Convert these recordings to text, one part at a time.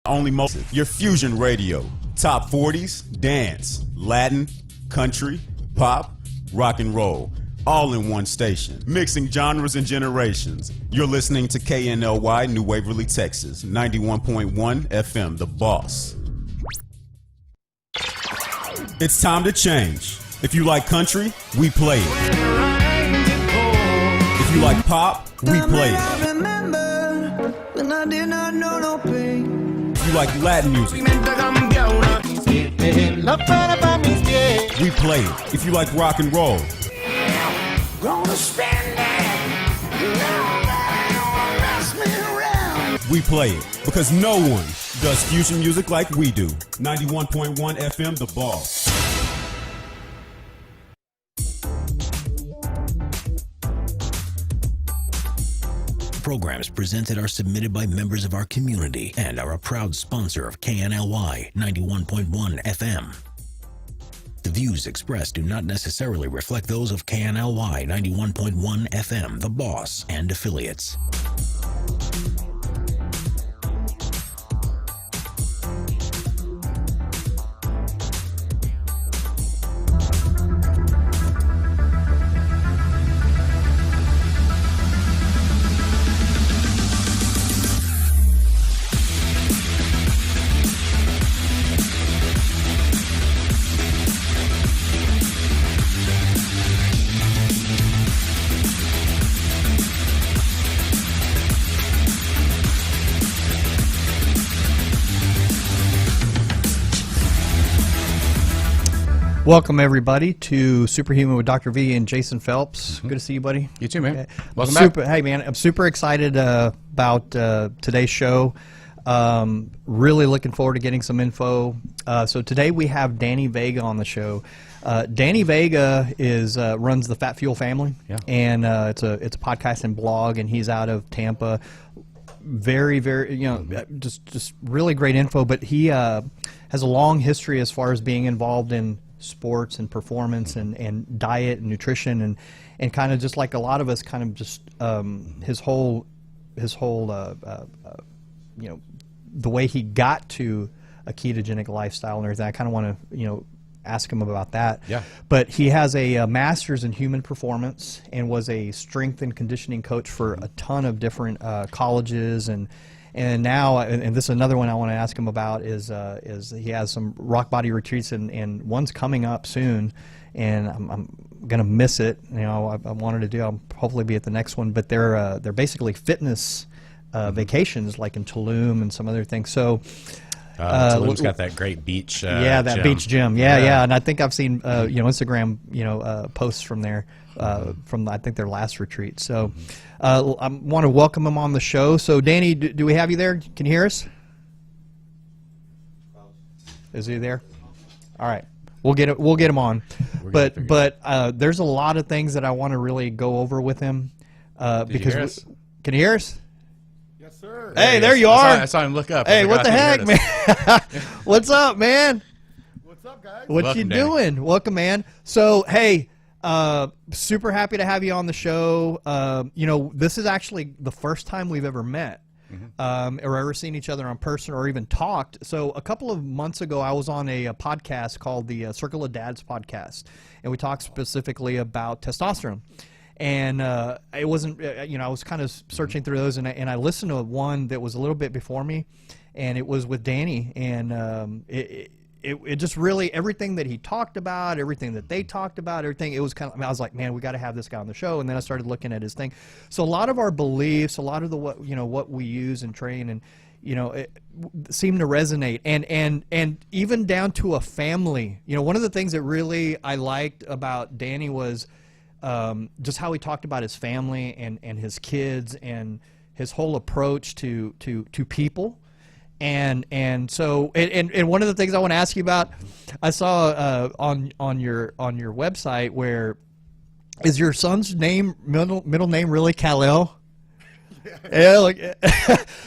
Only your fusion radio, top 40s, dance, Latin, country, pop, rock and roll, all in one station, mixing genres and generations. You're listening to KNLY New Waverly, Texas, 91.1 FM, The Boss. It's time to change. If you like country, we play it. If you like pop, we play it. If you like Latin music, we play it. If you like rock and roll, we play it. Because no one does fusion music like we do. 91.1 FM, The Boss. Programs presented are submitted by members of our community and are a proud sponsor of KNLY 91.1 FM. The views expressed do not necessarily reflect those of KNLY 91.1 FM, The Boss, and affiliates. Welcome, everybody, to Superhuman with Dr. V and Jason Phelps. Good to see you, buddy. You too, man. Welcome back. back. Hey, man, I'm super excited about today's show. Really looking forward to getting some info. So today we have Danny Vega on the show. Danny Vega runs the Fat Fuel Family, and it's a podcast and blog, and he's out of Tampa. Very, just really great info. But he has a long history as far as being involved in sports and performance and diet and nutrition and kind of just like a lot of us, kind of just his whole the way he got to a ketogenic lifestyle and everything. I kind of want to ask him about that. Yeah. But he has a master's in human performance and was a strength and conditioning coach for a ton of different colleges and now, and this is another one I want to ask him about, is he has some Rockbody retreats, and one's coming up soon, and I'm gonna miss it. I wanted to do. I'll hopefully be at the next one, but they're basically fitness vacations, like in Tulum and some other things. So Tulum's got that great beach. That gym. Beach gym. Yeah, and I think I've seen Instagram posts from there. From I think their last retreat. So I want to welcome him on the show. So Danny, do we have you there? Can you hear us? Is he there? All right, we'll get him on. But there's a lot of things that I want to really go over with him because can you hear us? Yes, sir. Hey, there you are. I saw him look up. Hey, what the heck, man? What's up, man? What's up, guys? What you doing? Danny. Welcome, man. So hey. Super happy to have you on the show. This is actually the first time we've ever met, or ever seen each other in person or even talked. So a couple of months ago, I was on a podcast called the Circle of Dads podcast, and we talked specifically about testosterone. And it wasn't, I was kind of searching through those, and I listened to one that was a little bit before me, and it was with Danny, and it just really, everything that he talked about, everything that they talked about, everything, it was kind of, I was like, man, we got to have this guy on the show. And then I started looking at his thing. So a lot of our beliefs, a lot of the what we use and train, and it seemed to resonate, and even down to a family. One of the things that really I liked about Danny was just how he talked about his family and his kids and his whole approach to people. And so one of the things I want to ask you about, I saw on your website, where is your son's middle name really Kal-El? Yeah,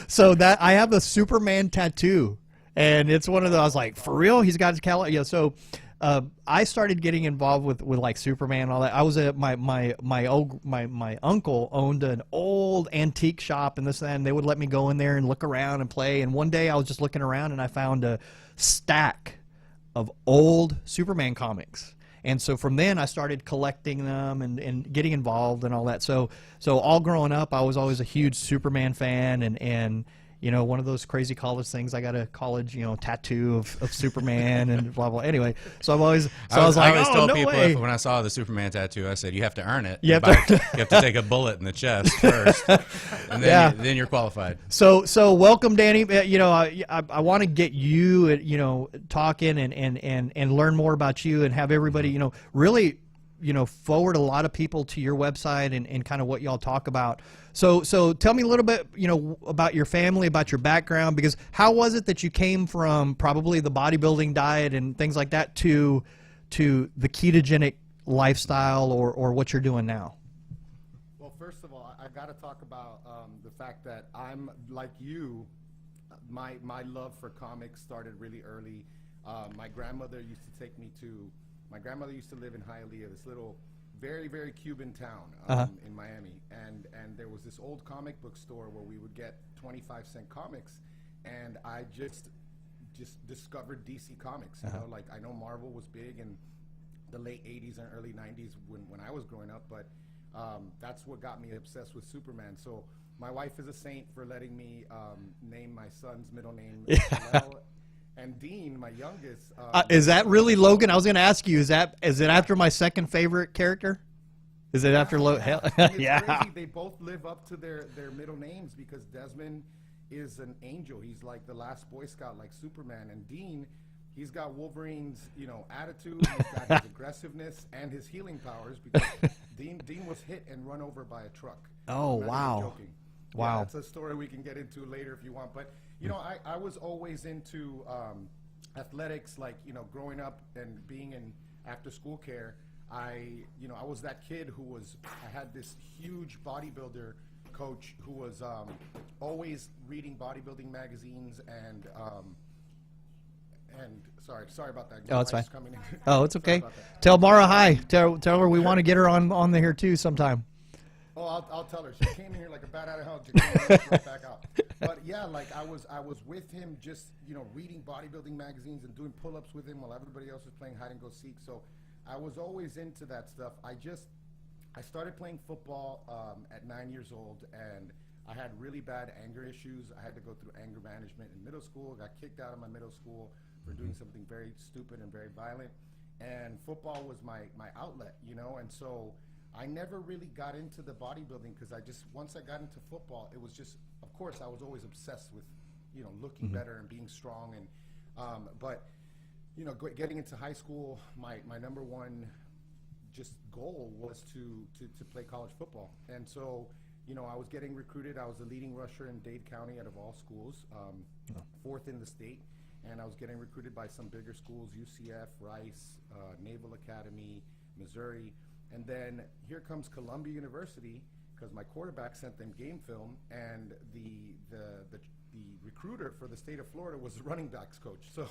so that I have a Superman tattoo, and it's one of those. I was like, for real, he's got his Kal-El. Yeah. So I started getting involved with like Superman and all that. I was my uncle owned an old antique shop and this and that, and they would let me go in there and look around and play. And one day I was just looking around and I found a stack of old Superman comics. And so from then I started collecting them and getting involved and all that. So all growing up I was always a huge Superman fan, and you know, one of those crazy college things. I got a college, tattoo of Superman and blah blah. Anyway, so I was like, I always oh, told no people way. when I saw the Superman tattoo, I said, you have to earn it. You have you have to take a bullet in the chest first, and then then you're qualified. So welcome, Danny. I want to get you, talking and learn more about you and have everybody, really, forward a lot of people to your website and kind of what y'all talk about. So tell me a little bit, about your family, about your background, because how was it that you came from probably the bodybuilding diet and things like that to the ketogenic lifestyle or what you're doing now? Well, first of all, I got to talk about the fact that I'm like you. My love for comics started really early. My grandmother used to live in Hialeah, this little very, very Cuban town in Miami, and there was this old comic book store where we would get 25-cent comics, and I just discovered DC Comics. Like, I know Marvel was big in the late 80s and early 90s when I was growing up, but that's what got me obsessed with Superman. So my wife is a saint for letting me name my son's middle name as well. And Dean, my youngest, is that really Logan? I was going to ask you, is it after my second favorite character? Is it after Logan? Yeah. Crazy. They both live up to their middle names, because Desmond is an angel. He's like the last Boy Scout, like Superman. And Dean, he's got Wolverine's, attitude. He's got his aggressiveness and his healing powers, because Dean was hit and run over by a truck. Oh, wow. Joking. Wow. Yeah, that's a story we can get into later if you want. But I was always into athletics, like, growing up and being in after school care. I was that kid I had this huge bodybuilder coach who was always reading bodybuilding magazines and sorry about that. Oh, it's fine. Coming in. Oh, it's okay. Tell Mara hi. Tell her we want to get her on the here too sometime. Oh, I'll tell her. She came in here like a bat out of hell. She came right back out. But yeah, like I was with him, just reading bodybuilding magazines and doing pull-ups with him while everybody else was playing hide and go seek. So I was always into that stuff. I started playing football at 9 years old, and I had really bad anger issues. I had to go through anger management in middle school. Got kicked out of my middle school for doing something very stupid and very violent. And football was my outlet, and so I never really got into the bodybuilding, because once I got into football, it was just, of course, I was always obsessed with, looking better and being strong. And, but, getting into high school, my number one just goal was to play college football. And so, I was getting recruited. I was the leading rusher in Dade County out of all schools, fourth in the state. And I was getting recruited by some bigger schools, UCF, Rice, Naval Academy, Missouri. And then here comes Columbia University, because my quarterback sent them game film, and the recruiter for the state of Florida was the running backs coach. So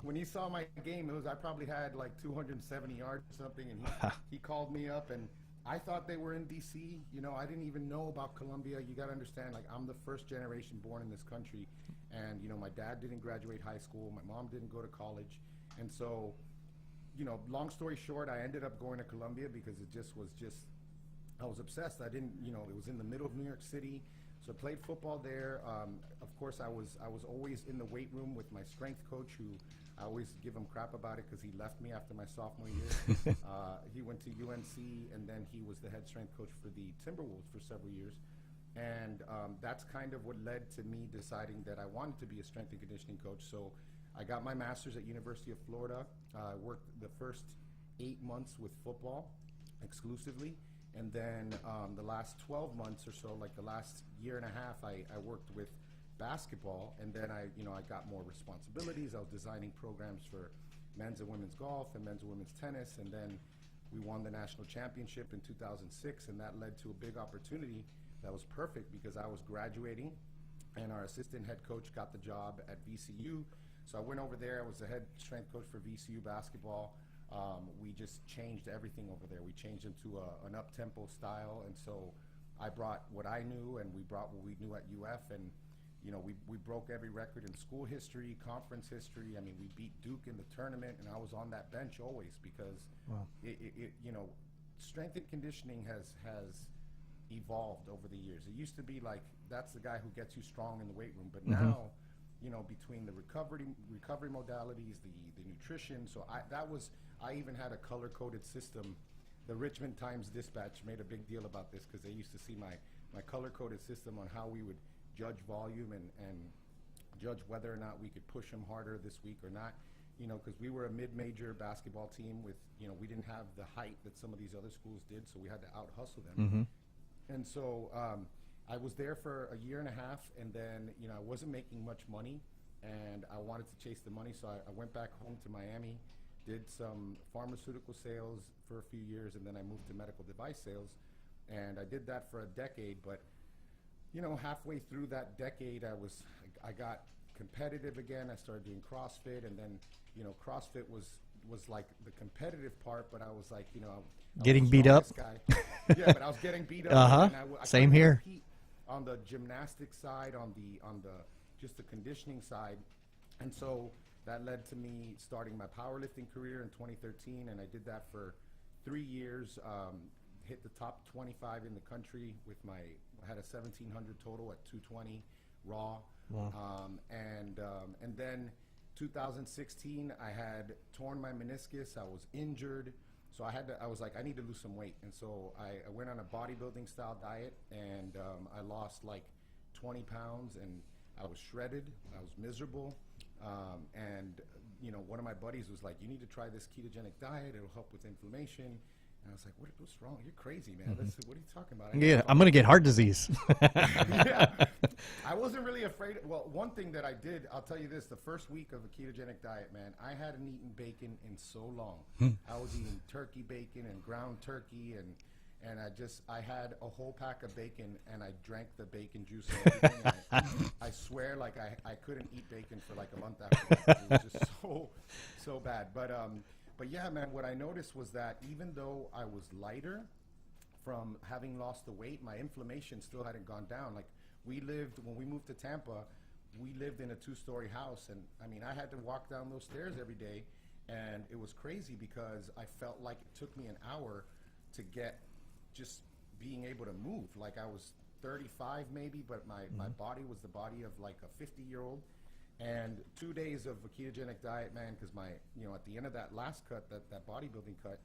when he saw my game, I probably had like 270 yards or something, and he called me up, and I thought they were in D.C. I didn't even know about Columbia. You got to understand, like, I'm the first generation born in this country, and my dad didn't graduate high school, my mom didn't go to college, and so. Long story short, I ended up going to Columbia because I was obsessed. I didn't, it was in the middle of New York City, so I played football there. Of course, I was always in the weight room with my strength coach, who I always give him crap about it because he left me after my sophomore year. He went to UNC, and then he was the head strength coach for the Timberwolves for several years. And that's kind of what led to me deciding that I wanted to be a strength and conditioning coach. So I got my master's at University of Florida. I worked the first 8 months with football exclusively, and then the last 12 months or so, like the last year and a half, I worked with basketball, and then I got more responsibilities. I was designing programs for men's and women's golf and men's and women's tennis, and then we won the national championship in 2006, and that led to a big opportunity that was perfect because I was graduating, and our assistant head coach got the job at VCU. So I went over there. I was the head strength coach for VCU basketball. We just changed everything over there. We changed into an up-tempo style, and so I brought what I knew, and we brought what we knew at UF, and you know, we broke every record in school history, conference history. I mean, we beat Duke in the tournament, and I was on that bench always because it you know, strength and conditioning has evolved over the years. It used to be like that's the guy who gets you strong in the weight room, but now, you know, between the recovery modalities, the nutrition. So I even had a color-coded system. The Richmond Times-Dispatch made a big deal about this because they used to see my color-coded system on how we would judge volume and judge whether or not we could push them harder this week or not. You know, because we were a mid-major basketball team with, you know, we didn't have the height that some of these other schools did, so we had to out-hustle them. And so I was there for a year and a half, and then, you know, I wasn't making much money, and I wanted to chase the money, so I went back home to Miami, did some pharmaceutical sales for a few years, and then I moved to medical device sales, and I did that for a decade. But you know, halfway through that decade, I got competitive again. I started doing CrossFit, and then, you know, CrossFit was like the competitive part, but I was like, you know, Getting beat up. Yeah, but I was getting beat up. And I Same couldn't here. compete on the gymnastic side, on the just the conditioning side, and so that led to me starting my powerlifting career in 2013, and I did that for 3 years. Hit the top 25 in the country with I had a 1700 total at 220 raw. Wow. And then 2016, I had torn my meniscus. I was injured, so I was like, I need to lose some weight, and so I went on a bodybuilding style diet, and I lost like 20 pounds, and I was shredded. I was miserable, and you know, one of my buddies was like, you need to try this ketogenic diet. It'll help with inflammation. And I was like, what's wrong? You're crazy, man. What are you talking about? Yeah, I'm going to get heart disease. Yeah. I wasn't really afraid. Well, one thing that I did, I'll tell you this, the first week of a ketogenic diet, man, I hadn't eaten bacon in so long. I was eating turkey bacon and ground turkey, and I had a whole pack of bacon, and I drank the bacon juice and everything. I swear, like, I couldn't eat bacon for like a month after that. It was just so bad. But yeah, man, what I noticed was that even though I was lighter from having lost the weight, my inflammation still hadn't gone down. Like, when we moved to Tampa, we lived in a 2-story house, and I mean, I had to walk down those stairs every day, and it was crazy because I felt like it took me an hour to get just being able to move. Like, I was 35 maybe, but my body was the body of like a 50-year-old. And 2 days of a ketogenic diet, man, because at the end of that last cut, that bodybuilding cut,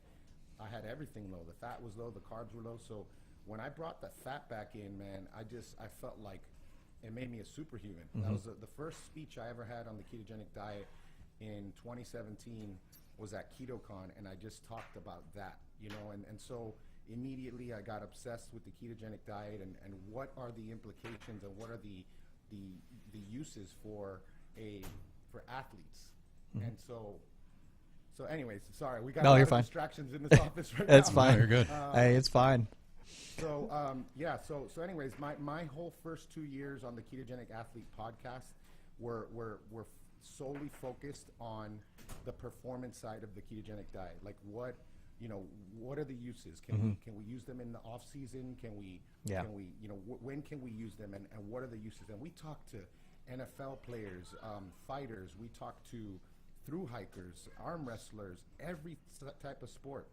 I had everything low. The fat was low, the carbs were low. So when I brought the fat back in, man, I felt like it made me a superhuman. That was the first speech I ever had on the ketogenic diet in 2017 was at KetoCon, and I just talked about that, you know, and so immediately I got obsessed with the ketogenic diet and what are the implications and what are the uses for athletes. And so anyways, sorry, we got a lot of distractions in this office right now. It's fine. You're good. Hey, it's fine. So so anyways, my whole first 2 years on the Ketogenic Athlete podcast were solely focused on the performance side of the ketogenic diet. Like, what are the uses? Can we use them in the off season? Can we when can we use them, and what are the uses? And we talked to NFL players, fighters, we talked to thru hikers, arm wrestlers, every type of sport.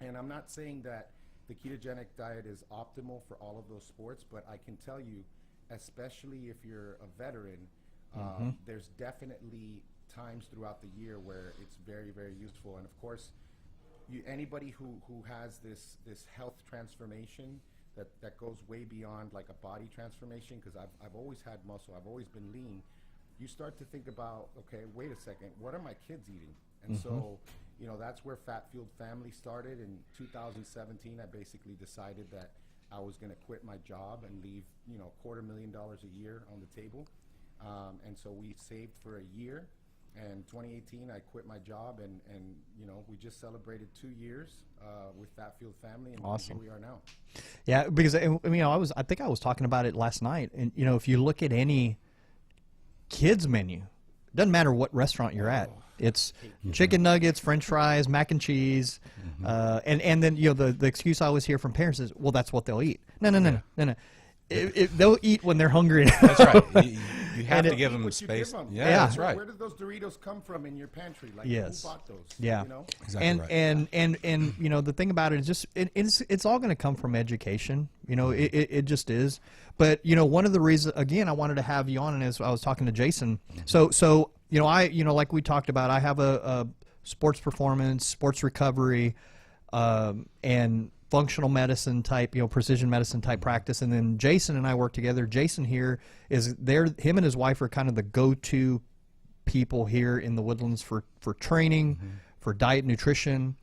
And I'm not saying that the ketogenic diet is optimal for all of those sports, but I can tell you, especially if you're a veteran, there's definitely times throughout the year where it's very, very useful. And of course, anybody who has this health transformation that goes way beyond like a body transformation, because I've always had muscle, I've always been lean, you start to think about, okay, wait a second, what are my kids eating? And so, that's where Fat Fueled Family started. In 2017, I basically decided that I was going to quit my job and leave, $250,000 a year on the table. And so we saved for a year. And 2018, I quit my job, and we just celebrated 2 years with Fat Fueled Family, and awesome. Here we are now. Yeah, because I think I was talking about it last night, and if you look at any kids menu, doesn't matter what restaurant you're at. It's chicken nuggets, French fries, mac and cheese, and then the excuse I always hear from parents is, well, that's what they'll eat. No. They'll eat when they're hungry. That's right. You have to give them What you space. give 'em. Yeah, that's right. Where did those Doritos come from in your pantry? Like, Yes. who bought those? Yeah. You know? Exactly and, right. and the thing about it is just it's all going to come from education. It just is. But one of the reasons, again, I wanted to have you on, and as I was talking to Jason, so I like we talked about, I have a sports performance, sports recovery, and functional medicine type, precision medicine type practice, and then Jason and I work together. Jason here him and his wife are kind of the go-to people here in the Woodlands for training, for diet, nutrition,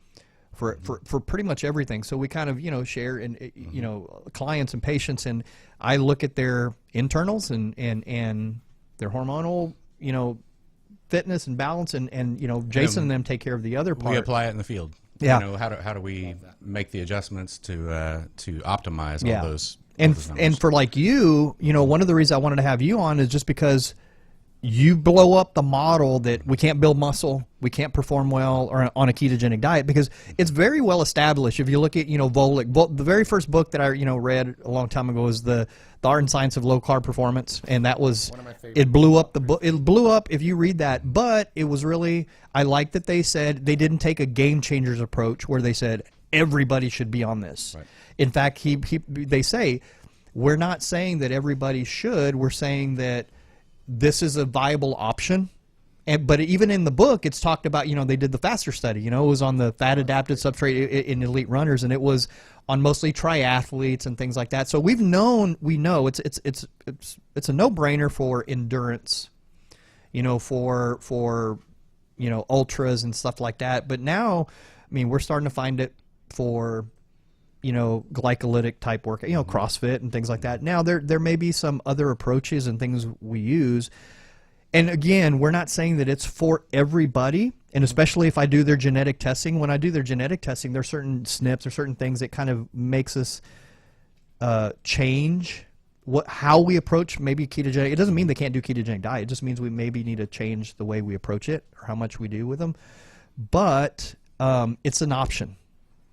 for pretty much everything. So we kind of share in clients and patients, and I look at their internals and their hormonal fitness and balance, and Jason and them take care of the other part. We apply it in the field. Yeah. How do we make the adjustments to optimize all those? And those numbers? and for like you, one of the reasons I wanted to have you on is just because you blow up the model that we can't build muscle, we can't perform well or on a ketogenic diet, because it's very well established. If you look at Volek, the very first book that I read a long time ago was the Art and Science of Low Carb Performance, and that was One of my favorite it blew up the book. It blew up if you read that, but it was really, I like that they said they didn't take a game changers approach where they said everybody should be on this. Right. In fact, they say we're not saying that everybody should. We're saying that this is a viable option. But even in the book, it's talked about, they did the FASTER study, it was on the fat adapted substrate in elite runners, and it was on mostly triathletes and things like that. So we know it's a no-brainer for endurance, for ultras and stuff like that. But now, we're starting to find it for glycolytic type work, CrossFit and things like that. Now there may be some other approaches and things we use. And again, we're not saying that it's for everybody, and especially if I do their genetic testing. When I do their genetic testing, there are certain SNPs or certain things that kind of makes us change how we approach maybe ketogenic. It doesn't mean they can't do ketogenic diet. It just means we maybe need to change the way we approach it or how much we do with them. But it's an option.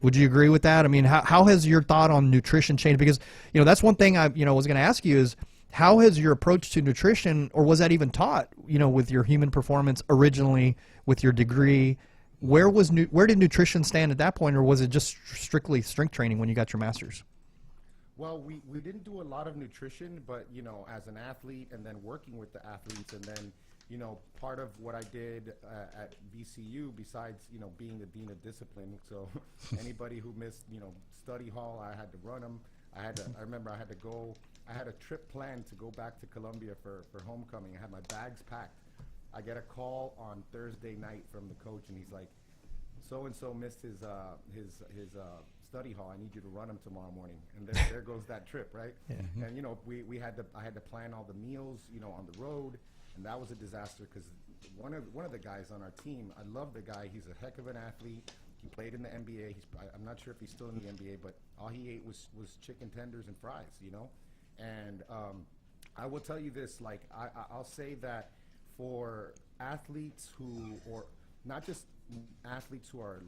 Would you agree with that? How has your thought on nutrition changed? Because that's one thing I was going to ask you is, how has your approach to nutrition, or was that even taught, with your human performance originally, with your degree? Where did nutrition stand at that point, or was it just strictly strength training when you got your master's? Well, we didn't do a lot of nutrition, but as an athlete and then working with the athletes, and then part of what I did at VCU, besides being the dean of discipline, so anybody who missed study hall, I had to run them. I remember I had a trip planned to go back to Colombia for homecoming. I had my bags packed. I get a call on Thursday night from the coach, and he's like, so and so missed his study hall. I need you to run him tomorrow morning. And there goes that trip, right? Yeah. And I had to plan all the meals on the road, and that was a disaster because one of the guys on our team, I love the guy. He's a heck of an athlete. He played in the NBA. I'm not sure if he's still in the NBA, but all he ate was chicken tenders and fries, And I will tell you this, I'll say that for athletes or not just athletes who are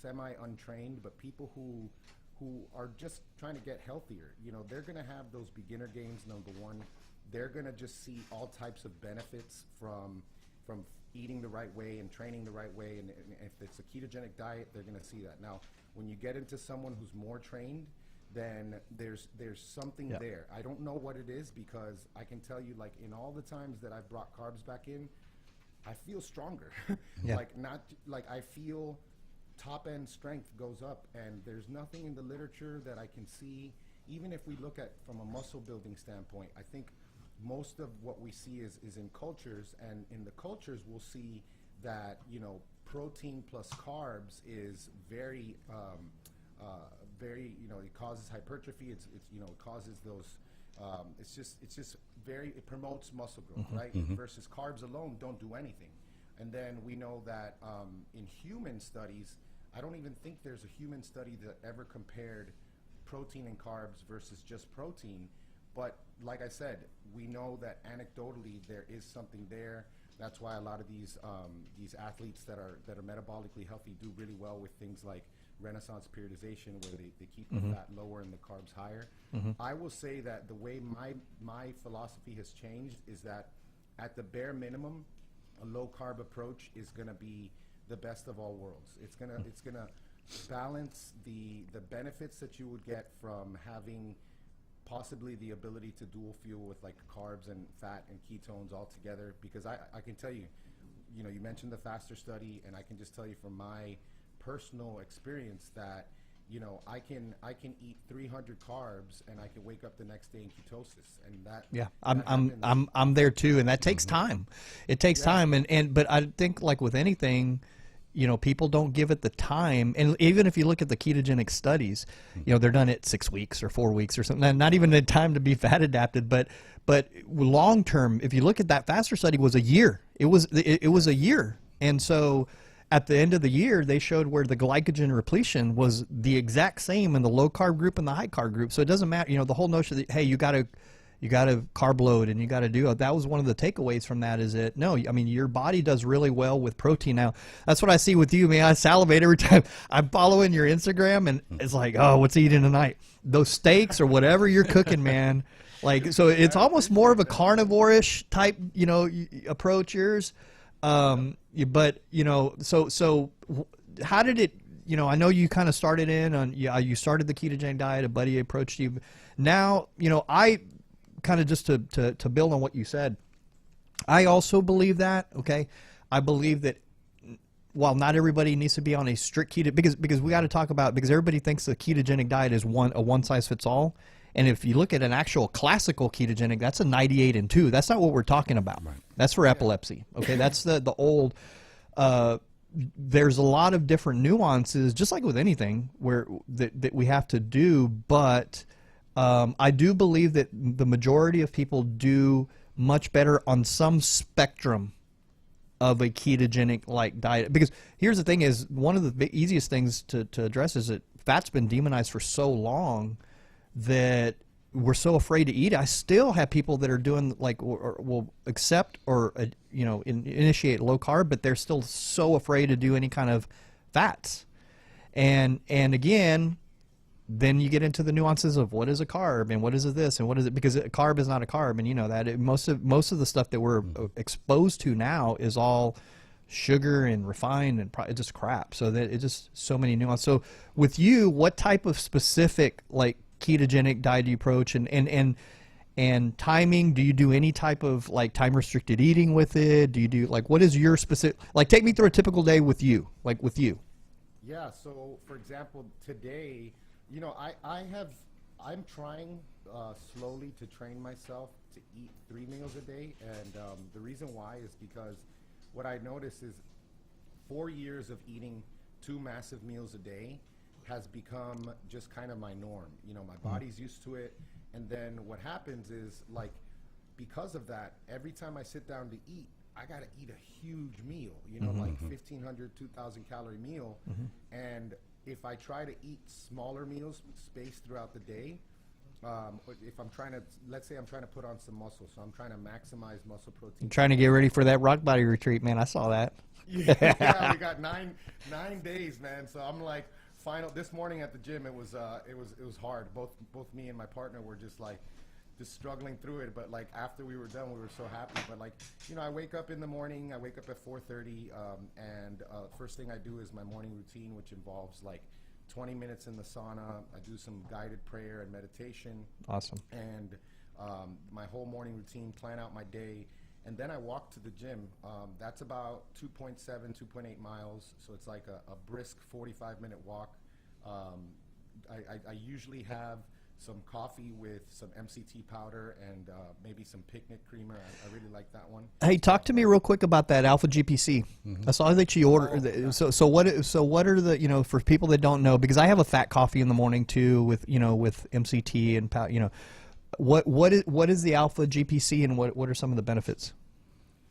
semi-untrained, but people who are just trying to get healthier, they're going to have those beginner gains, number one. They're going to just see all types of benefits from eating the right way and training the right way, and if it's a ketogenic diet, they're going to see that. Now, when you get into someone who's more trained, then there's something there. I don't know what it is, because I can tell you, in all the times that I've brought carbs back in, I feel stronger. I feel top end strength goes up, and there's nothing in the literature that I can see. Even if we look at from a muscle building standpoint, I think most of what we see is in cultures, and in the cultures we'll see that protein plus carbs is very it causes hypertrophy. It causes those it promotes muscle growth, right? Versus carbs alone don't do anything. And then we know that in human studies, I don't even think there's a human study that ever compared protein and carbs versus just protein. But like I said, we know that anecdotally there is something there. That's why a lot of these athletes that are metabolically healthy do really well with things like Renaissance periodization, where they keep the fat lower and the carbs higher. I will say that the way my philosophy has changed is that at the bare minimum, a low carb approach is going to be the best of all worlds. It's gonna balance the benefits that you would get from having possibly the ability to dual fuel with like carbs and fat and ketones all together. Because I can tell you, you mentioned the faster study, and I can just tell you from my personal experience that I can eat 300 carbs and I can wake up the next day in ketosis, and that I'm there too, and that takes time. It takes time, but I think like with anything, people don't give it the time. And even if you look at the ketogenic studies, they're done at 6 weeks or 4 weeks or something. Not even the time to be fat adapted, but long term, if you look at that faster study, was a year. It was a year, and so at the end of the year, they showed where the glycogen repletion was the exact same in the low carb group and the high carb group. So it doesn't matter, the whole notion that, hey, you got to carb load and you got to do it. That was one of the takeaways from that, is that, no, I mean, your body does really well with protein. Now, that's what I see with you, man. I salivate every time I'm following your Instagram, and it's like, oh, what's he eating tonight? Those steaks or whatever you're cooking, man. Like, so it's almost more of a carnivore-ish type, approach, yours. But so how did it, I know you kind of started in on, you started the ketogenic diet, a buddy approached you. Now, I kind of, just to build on what you said, I also believe that, okay? I believe that while not everybody needs to be on a strict keto, because we got to talk about, because everybody thinks the ketogenic diet is a one size fits all. And if you look at an actual classical ketogenic, that's a 98 and 2. That's not what we're talking about. Right. That's for epilepsy. Okay, that's the old. There's a lot of different nuances, just like with anything, that we have to do. But I do believe that the majority of people do much better on some spectrum of a ketogenic like diet. Because here's the thing: is one of the easiest things to address is that fat's been demonized for so long that we're so afraid to eat. I still have people that are doing like, or will accept or initiate low carb, but they're still so afraid to do any kind of fats. And again, then you get into the nuances of what is a carb and what is this and what is it, because a carb is not a carb, and that most of the stuff that we're exposed to now is all sugar and refined and it's just crap. So that it's just so many nuances. So with you, what type of specific like ketogenic diet do you approach, and timing? Do you do any type of like time restricted eating with it? Do you do like, what is your specific, like, take me through a typical day with you, like with you? Yeah, so for example, today, I'm trying slowly to train myself to eat 3 meals a day, and the reason why is because what I notice is 4 years of eating 2 massive meals a day has become just kind of my norm. My body's used to it, and then what happens is, like, because of that, every time I sit down to eat, I gotta eat a huge meal, like 1,500, 2,000 calorie meal, and if I try to eat smaller meals spaced throughout the day, if I'm trying to, let's say I'm trying to put on some muscle, so I'm trying to maximize muscle protein. I'm trying to get ready for that Rockbody retreat, man. I saw that. Yeah, we got nine days, man. So I'm like, this morning at the gym, it was hard. Both me and my partner were just struggling through it. But like after we were done, we were so happy. But like, I wake up in the morning. I wake up at 4:30, and first thing I do is my morning routine, which involves like 20 minutes in the sauna. I do some guided prayer and meditation. Awesome. And my whole morning routine, plan out my day, and then I walk to the gym. That's about 2.7, 2.8 miles. So it's like a brisk 45-minute walk. I usually have some coffee with some MCT powder and maybe some picnic creamer. I really like that one. Hey, talk to me real quick about that Alpha GPC. I saw that you ordered. So what are the, for people that don't know, because I have a fat coffee in the morning too with MCT and what is the Alpha GPC, and what are some of the benefits?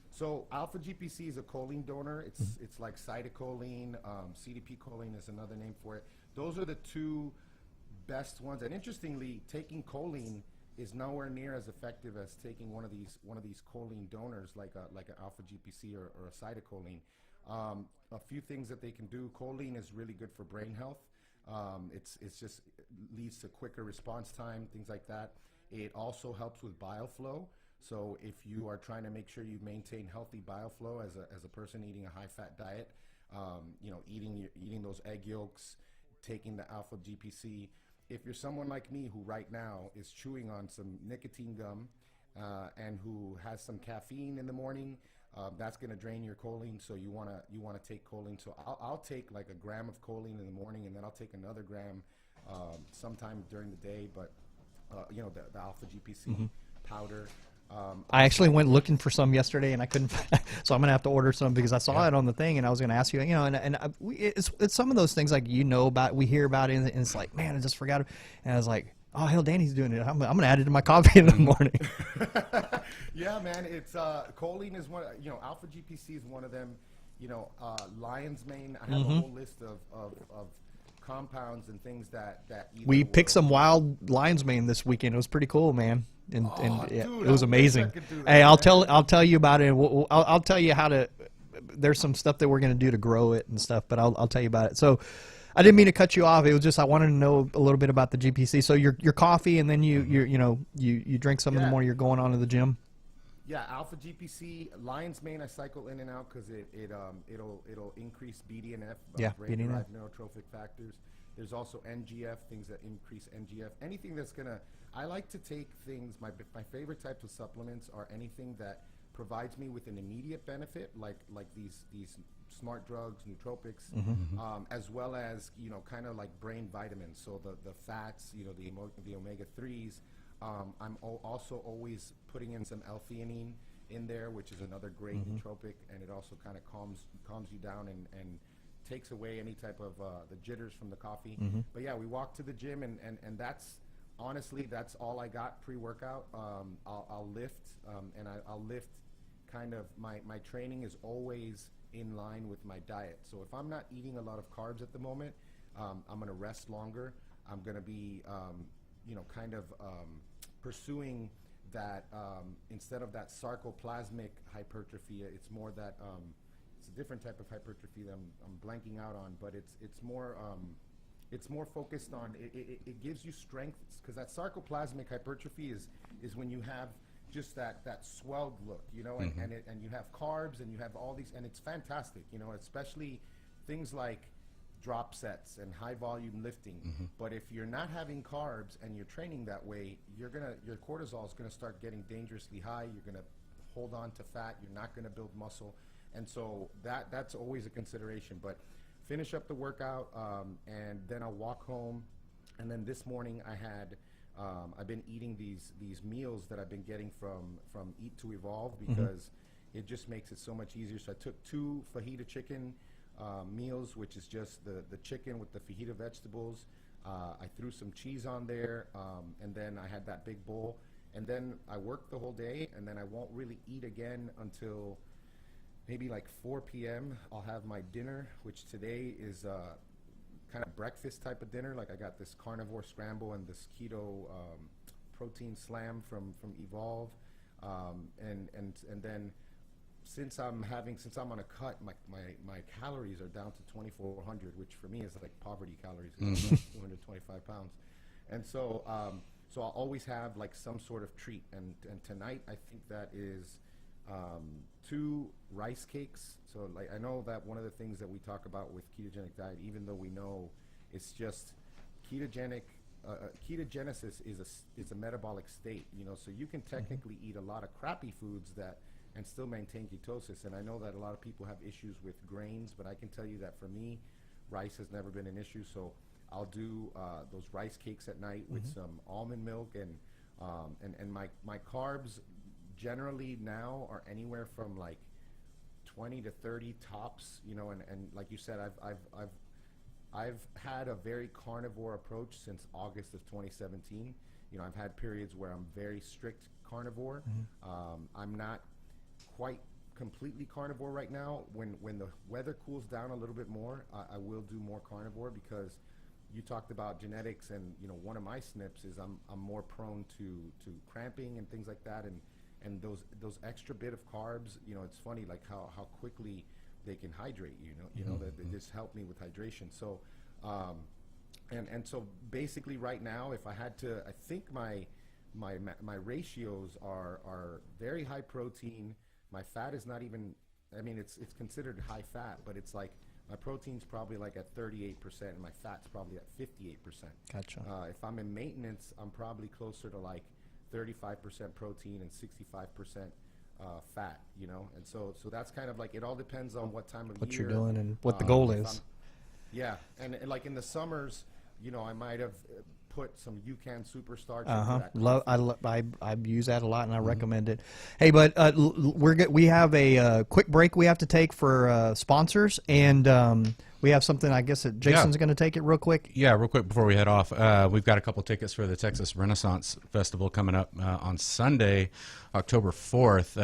So Alpha GPC is a choline donor. It's like cytocholine. CDP choline is another name for it. Those are the two best ones. And interestingly, taking choline is nowhere near as effective as taking one of these choline donors like an alpha GPC or a acetylcholine. A few things that they can do. Choline is really good for brain health. It's just leads to quicker response time, things like that. It also helps with bile flow. So if you are trying to make sure you maintain healthy bile flow as a person eating a high fat diet, eating those egg yolks, taking the alpha GPC. If you're someone like me who right now is chewing on some nicotine gum and who has some caffeine in the morning, that's going to drain your choline. So you want to take choline. So I'll take like a gram of choline in the morning, and then I'll take another gram sometime during the day. But the alpha GPC powder. I actually went looking for some yesterday and I couldn't, so I'm gonna have to order some because I saw it on the thing and I was gonna ask you, it's some of those things like about, we hear about it and it's like, man, I just forgot it, and I was like, oh hell, Danny's doing it. I'm gonna add it to my coffee in the morning. Yeah, man, it's choline is one. Alpha GPC is one of them. Lion's mane. I have a whole list of compounds and things that we picked some wild lion's mane this weekend. It was pretty cool, man. And dude, it was amazing. Hey, I'll tell you about it. I'll tell you how to. There's some stuff that we're gonna do to grow it and stuff, but I'll tell you about it. So, I didn't mean to cut you off. It was just I wanted to know a little bit about the GPC. So your coffee, and then you drink some in the morning. You're going on to the gym. Yeah, alpha GPC, lion's mane. I cycle in and out because it'll increase BDNF, brain-derived neurotrophic factors. There's also NGF, things that increase NGF. Anything that's gonna, I like to take things. My favorite types of supplements are anything that provides me with an immediate benefit, like these smart drugs, nootropics, as well as kind of like brain vitamins. So the fats, the omega-3s. I'm also always putting in some L-theanine in there, which is another great nootropic, and it also kind of calms you down and takes away any type of the jitters from the coffee. But yeah, we walk to the gym, and that's honestly that's all I got pre-workout. I'll lift, and I'll lift kind of my training is always in line with my diet. So if I'm not eating a lot of carbs at the moment, I'm going to rest longer. I'm going to be pursuing that instead of that sarcoplasmic hypertrophy, it's more that it's a different type of hypertrophy that I'm blanking out on, but it's more focused on it gives you strength, because that sarcoplasmic hypertrophy is when you have just that swelled look, and you have carbs and you have all these, and it's fantastic, especially things like drop sets and high volume lifting. But if you're not having carbs and you're training that way, your cortisol is gonna start getting dangerously high. You're gonna hold on to fat. You're not gonna build muscle, and so that's always a consideration. But finish up the workout, and then I'll walk home. And then this morning I've been eating these meals that I've been getting from Eat to Evolve, because it just makes it so much easier. So I took 2 fajita chicken meals, which is just the chicken with the fajita vegetables. I threw some cheese on there, and then I had that big bowl. And then I worked the whole day, and then I won't really eat again until maybe like 4 p.m. I'll have my dinner, which today is kind of breakfast type of dinner. Like I got this carnivore scramble and this keto protein slam from Evolve, and then since I'm on a cut, my calories are down to 2,400, which for me is like poverty calories, 225 pounds, and so I'll always have like some sort of treat, and tonight I think that is 2 rice cakes. So like I know that one of the things that we talk about with ketogenic diet, even though we know it's just ketogenesis is a metabolic state, so you can technically eat a lot of crappy foods and still maintain ketosis. And I know that a lot of people have issues with grains, but I can tell you that for me, rice has never been an issue. So I'll do those rice cakes at night with some almond milk, and my carbs generally now are anywhere from like 20 to 30 tops, and like you said, I've had a very carnivore approach since August of 2017. I've had periods where I'm very strict carnivore. I'm not quite completely carnivore right now. When the weather cools down a little bit more, I will do more carnivore, because you talked about genetics, and one of my SNPs is I'm more prone to cramping and things like that, and those extra bit of carbs. It's funny like how quickly they can hydrate that they just help me with hydration. So and so basically right now, if I had to, I think my ratios are very high protein. My fat is not even, I mean, it's considered high fat, but it's like my protein's probably like at 38% and my fat's probably at 58%. Gotcha. If I'm in maintenance, I'm probably closer to like 35% protein and 65% fat, and so that's kind of like, it all depends on what time of What year. you're doing and what the goal if is. Yeah, and like in the summers, I might have put some UCAN Superstarch into that. I use that a lot, and I recommend it. Hey, but we have a quick break we have to take for sponsors, and we have something, I guess, that Jason's going to take it real quick. Yeah, real quick before we head off, we've got a couple tickets for the Texas Renaissance Festival coming up on Sunday, October 4th,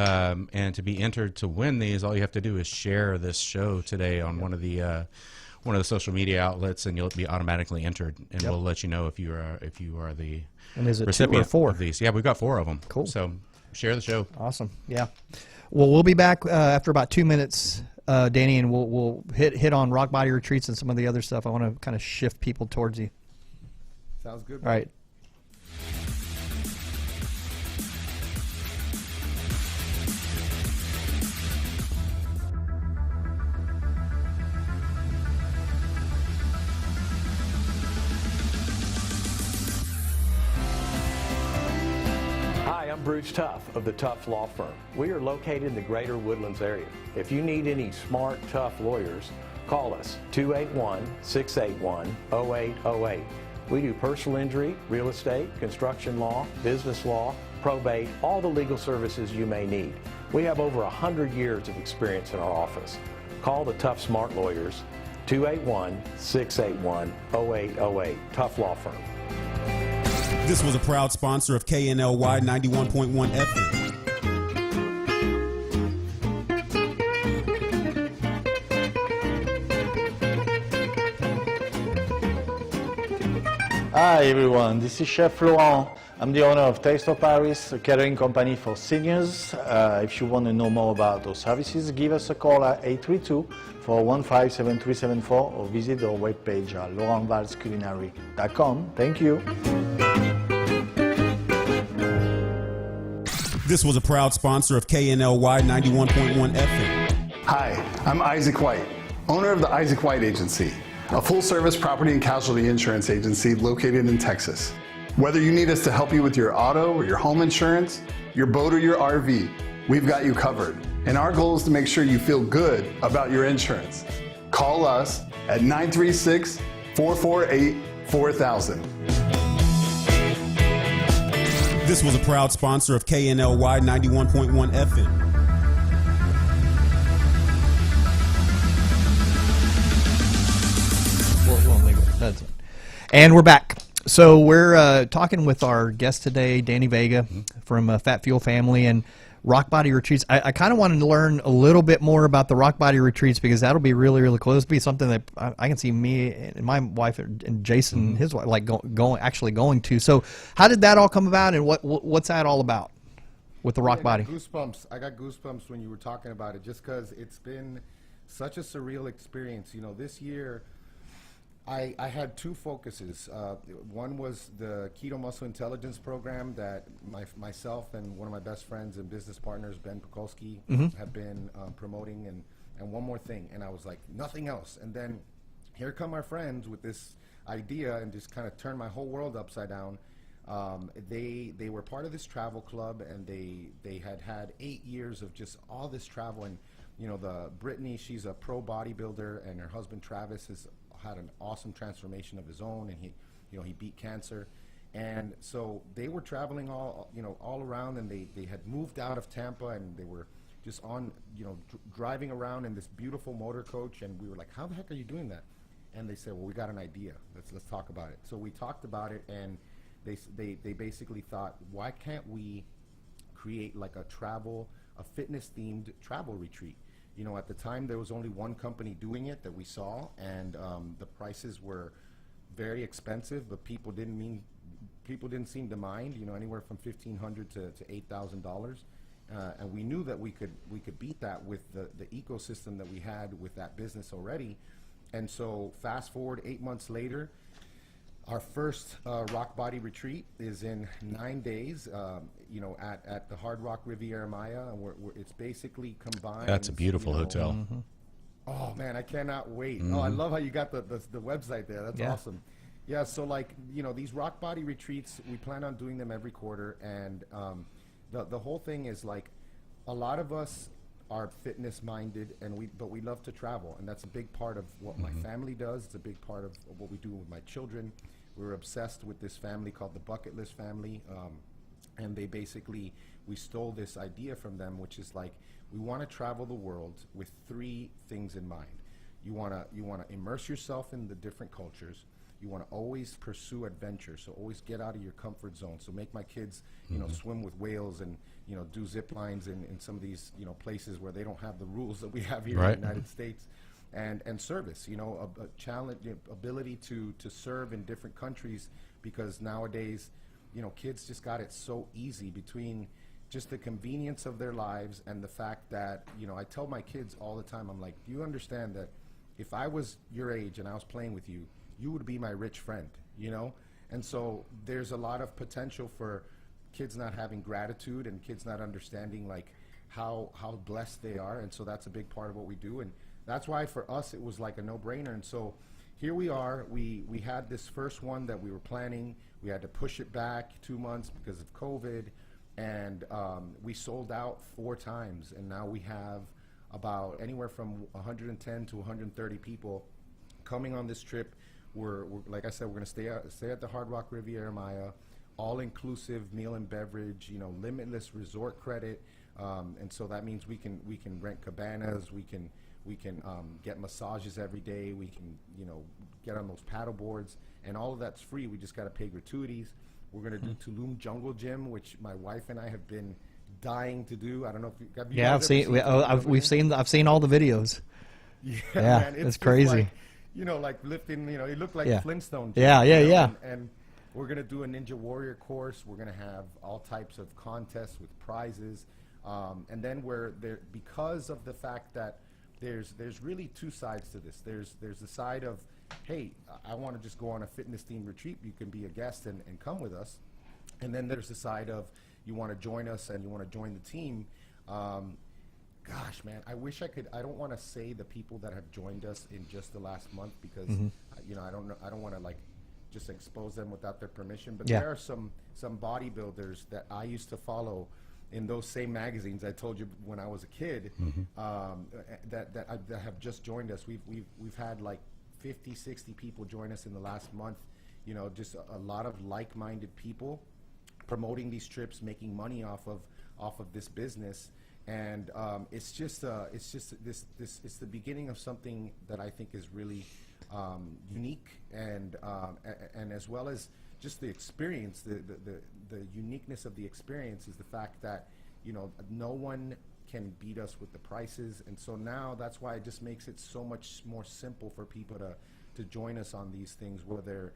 and to be entered to win these, all you have to do is share this show today on one of the social media outlets, and you'll be automatically entered, and we'll let you know if you are the And is it 2 or recipient 4? of these. Yeah, we've got 4 of them. Cool. So share the show. Awesome. Yeah. Well, we'll be back after about 2 minutes, Danny, and we'll hit on Rockbody retreats and some of the other stuff. I want to kind of shift people towards you. Sounds good. All right. Hi, I'm Bruce Tuff of the Tuff Law Firm. We are located in the greater Woodlands area. If you need any smart, tough lawyers, call us, 281-681-0808. We do personal injury, real estate, construction law, business law, probate, all the legal services you may need. We have over 100 years of experience in our office. Call the Tuff Smart Lawyers, 281-681-0808, Tuff Law Firm. This was a proud sponsor of KNLY 91.1 FM. Hi everyone, this is Chef Laurent. I'm the owner of Taste of Paris, a catering company for seniors. If you want to know more about those services, give us a call at 832-415-7374 or visit our webpage at laurentvalsculinary.com. Thank you. This was a proud sponsor of KNLY 91.1 FM. Hi, I'm Isaac White, owner of the Isaac White Agency, a full-service property and casualty insurance agency located in Texas. Whether you need us to help you with your auto or your home insurance, your boat or your RV, we've got you covered. And our goal is to make sure you feel good about your insurance. Call us at 936-448-4000. This was a proud sponsor of KNLY 91.1 FM. We'll leave it. That's it. And we're back. So we're talking with our guest today, Danny Vega from Fat Fuel Family and Rockbody Retreats. I kind of wanted to learn a little bit more about the Rockbody Retreats because that'll be really, really cool. This will be something that I can see me and my wife and Jason and his wife like going to. So how did that all come about, and what's that all about with the Rockbody? I got goosebumps when you were talking about it, just because it's been such a surreal experience. This year I had 2 focuses. One was the Keto Muscle Intelligence program that myself and one of my best friends and business partners, Ben Pekulski, have been promoting, and one more thing. And I was like, nothing else. And then here come our friends with this idea and just kind of turned my whole world upside down. They were part of this travel club, and they had 8 years of just all this travel. And the Brittany, she's a pro bodybuilder, and her husband Travis has had an awesome transformation of his own, and he beat cancer. And so they were traveling all around, and they had moved out of Tampa, and they were just on driving around in this beautiful motor coach. And we were like, how the heck are you doing that? And they said, well, we got an idea, let's talk about it. So we talked about it, and they basically thought, why can't we create like a fitness themed travel retreat? At the time there was only one company doing it that we saw, and the prices were very expensive, but people didn't seem to mind. You know, anywhere from $1,500 to $8,000, and we knew that we could beat that with the ecosystem that we had with that business already. And so fast forward 8 months later, our first Rockbody retreat is in 9 days. You know, at the Hard Rock Riviera Maya, and it's basically combined. That's a beautiful hotel. Mm-hmm. Oh man, I cannot wait. Oh, I love how you got the website there. That's awesome. Yeah, so like, you know, these Rockbody retreats, we plan on doing them every quarter, and the whole thing is like, a lot of us are fitness minded, but we love to travel, and that's a big part of what my family does. It's a big part of what we do with my children. We're obsessed with this family called the Bucket List family, and we stole this idea from them, which is like, we want to travel the world with 3 things in mind. You want to immerse yourself in the different cultures. You want to always pursue adventure, so always get out of your comfort zone. So make my kids, you know, swim with whales and, you know, do zip lines in some of these, you know, places where they don't have the rules that we have here in the United States. And service, you know, a challenge, ability to serve in different countries, because nowadays, you know, kids just got it so easy between just the convenience of their lives and the fact that, you know, I tell my kids all the time, I'm like, do you understand that if I was your age and I was playing with you, you would be my rich friend, you know? And so there's a lot of potential for kids not having gratitude and kids not understanding like how blessed they are. And so that's a big part of what we do. And that's why for us, it was like a no-brainer. And so here we are, we had this first one that we were planning. We had to push it back 2 months because of COVID. And we sold out 4 times. And now we have about anywhere from 110 to 130 people coming on this trip. We're like I said, we're going to stay at the Hard Rock Riviera Maya, all-inclusive meal and beverage, you know, limitless resort credit, and so that means we can rent cabanas, we can get massages every day, we can, you know, get on those paddle boards, and all of that's free. We just got to pay gratuities. We're going to do Tulum Jungle Gym, which my wife and I have been dying to do. I don't know if have you guys ever seen. I've seen all the videos. Yeah, man, it's crazy. Like, you know, like lifting, you know, it looked like Flintstone. Yeah. And we're going to do a Ninja Warrior course. We're going to have all types of contests with prizes. And then because of the fact that there's really 2 sides to this. There's the side of, hey, I want to just go on a fitness themed retreat. You can be a guest and come with us. And then there's the side of, you want to join us and you want to join the team. Gosh, man, I wish I could. I don't want to say the people that have joined us in just the last month, because you know, I don't want to like just expose them without their permission. But there are some bodybuilders that I used to follow in those same magazines I told you when I was a kid, that have just joined us. We've had like 50, 60 people join us in the last month. You know, just a lot of like-minded people promoting these trips, making money off of this business. And it's the beginning of something that I think is really unique, and as well as just the experience, the uniqueness of the experience is the fact that, you know, no one can beat us with the prices. And so now that's why it just makes it so much more simple for people to join us on these things, whether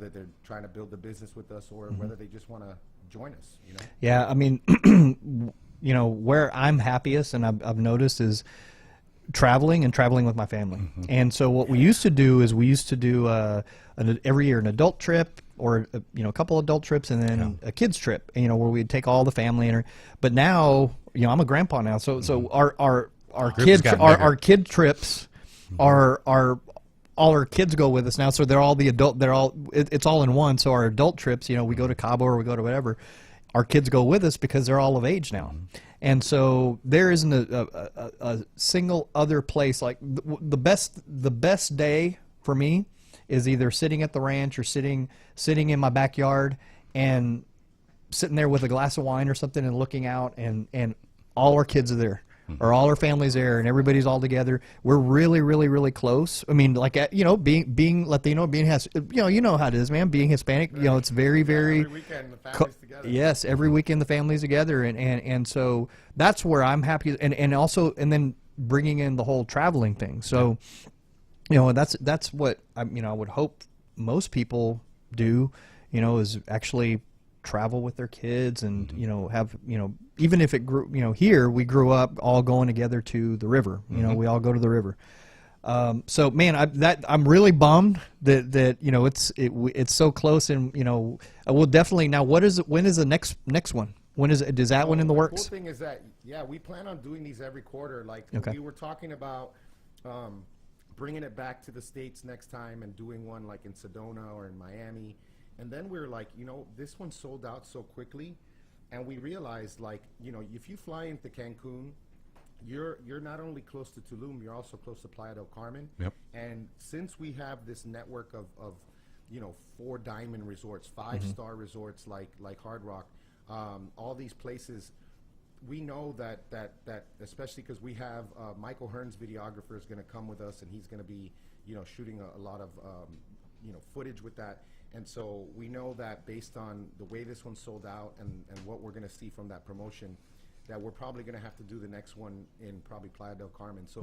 they're trying to build a business with us or whether they just want to join us, you know? Yeah, I mean, you know, where I'm happiest, and I've noticed, is traveling with my family. And so what we used to do is every year an adult trip, or you know, a couple adult trips, and then a kids trip, you know, where we'd take all the family. But now, you know, I'm a grandpa now, so our kid trips are all our kids go with us now, so they're all the adult. It's all in one. So our adult trips, you know, we go to Cabo or we go to whatever. Our kids go with us because they're all of age now, and so there isn't a single other place like the best day for me is either sitting at the ranch or sitting in my backyard and sitting there with a glass of wine or something and looking out, and all our kids are there. Or all our family's there, and everybody's all together. We're really, really, really close. I mean, like, you know, being Latino, you know how it is, man. Being Hispanic, you know, it's very, very. Every weekend the family's together. Yes, every weekend the family's together, and so that's where I'm happy, and also, and then bringing in the whole traveling thing. So, you know, that's what I would hope most people do, you know, is actually travel with their kids and, you know, have, you know, even if it grew, you know, here we grew up all going together to the river, you know, we all go to the river. So man, I'm really bummed that you know, it's so close, and you know, we'll definitely, now when is the next one? When is that one in the works? The cool thing is that, yeah, we plan on doing these every quarter. Like we were talking about bringing it back to the States next time and doing one like in Sedona or in Miami. And then we were like, you know, this one sold out so quickly. And we realized, like, you know, if you fly into Cancun, you're not only close to Tulum, you're also close to Playa del Carmen. Yep. And since we have this network of you know, 4 diamond resorts, 5-star resorts like Hard Rock, all these places, we know that especially because we have Michael Hearn's videographer is going to come with us, and he's going to be, you know, shooting a lot of you know, footage with that. And so we know that based on the way this one sold out and what we're going to see from that promotion, that we're probably going to have to do the next one in probably Playa del Carmen. So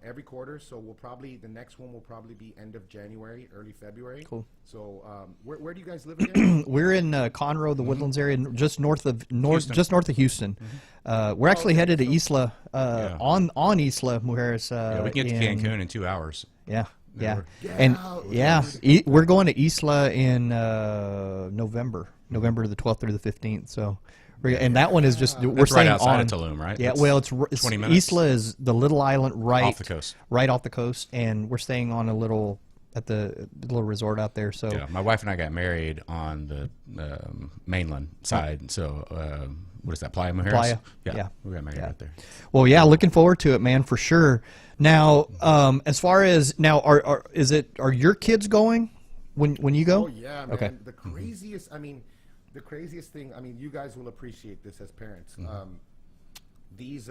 every quarter, so the next one will probably be end of January, early February. Cool. So where do you guys live again? We're in Conroe, the Woodlands area, just north of Houston. We're actually headed to Isla, on Isla Mujeres. Yeah, we can get to Cancun in 2 hours. Yeah. Yeah, Get and out. we're going to Isla in November the 12th through the 15th. So, and that one is just we're That's right staying outside on of Tulum, right? Yeah, It's well, it's 20 minutes. Isla is the little island right Off the coast. right off the coast, and we're staying on at the little resort out there. So, Yeah, my wife and I got married on the mainland side. So, what is that, Playa Mujeres? Playa, Yeah, yeah. we got married right there. well, yeah, looking forward to it, man, for sure. Now, as far as now, are your kids going when you go? Oh yeah, man. Okay. The craziest, I mean, the craziest thing, I mean, you guys will appreciate this as parents. These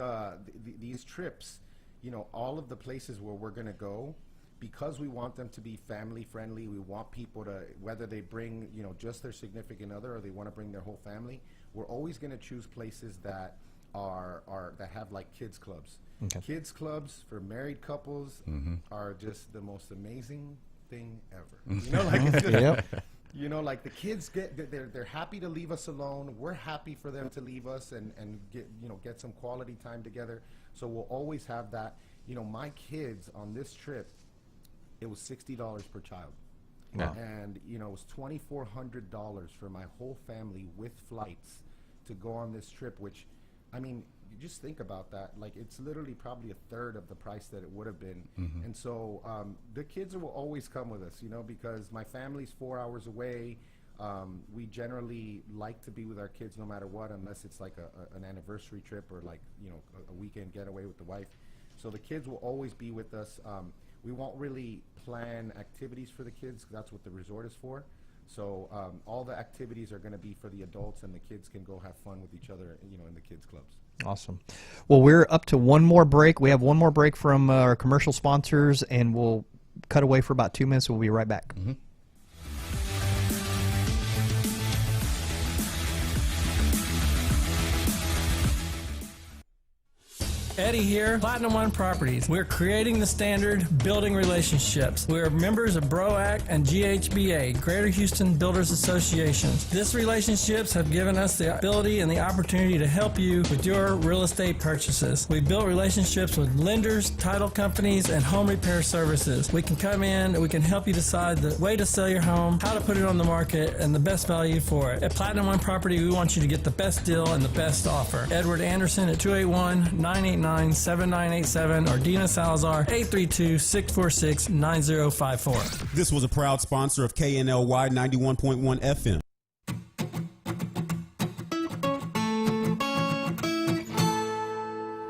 trips, you know, all of the places where we're going to go, because we want them to be family friendly, we want people to, whether they bring, you know, just their significant other or they want to bring their whole family, we're always going to choose places that that have like kids clubs. Okay. Kids clubs for married couples are just the most amazing thing ever. You know, like it's just, Yep. you know, like the kids they're happy to leave us alone. We're happy for them to leave us and get some quality time together. So we'll always have that. You know, my kids on this trip, it was $60 per child. Wow. And you know, it was $2,400 for my whole family with flights to go on this trip, which, I mean, you just think about that. Like, it's literally probably a third of the price that it would have been. And so the kids will always come with us, you know, because my family's 4 hours away. We generally like to be with our kids no matter what, unless it's like an anniversary trip or like, you know, a weekend getaway with the wife. So the kids will always be with us. We won't really plan activities for the kids, 'cause that's what the resort is for. So all the activities are going to be for the adults, and the kids can go have fun with each other, you know, in the kids clubs. Awesome. Well, we're up to one more break. We have one more break from our commercial sponsors, and we'll cut away for about 2 minutes. We'll be right back. Eddie here, Platinum One Properties. We're creating the standard, building relationships. We're members of BROAC and GHBA, Greater Houston Builders Associations. These relationships have given us the ability and the opportunity to help you with your real estate purchases. We've built relationships with lenders, title companies, and home repair services. We can come in and we can help you decide the way to sell your home, how to put it on the market, and the best value for it. At Platinum One Property, we want you to get the best deal and the best offer. Edward Anderson at 281-989-7987 or Dina Salazar 832-646-9054. This was a proud sponsor of KNLY 91.1 FM.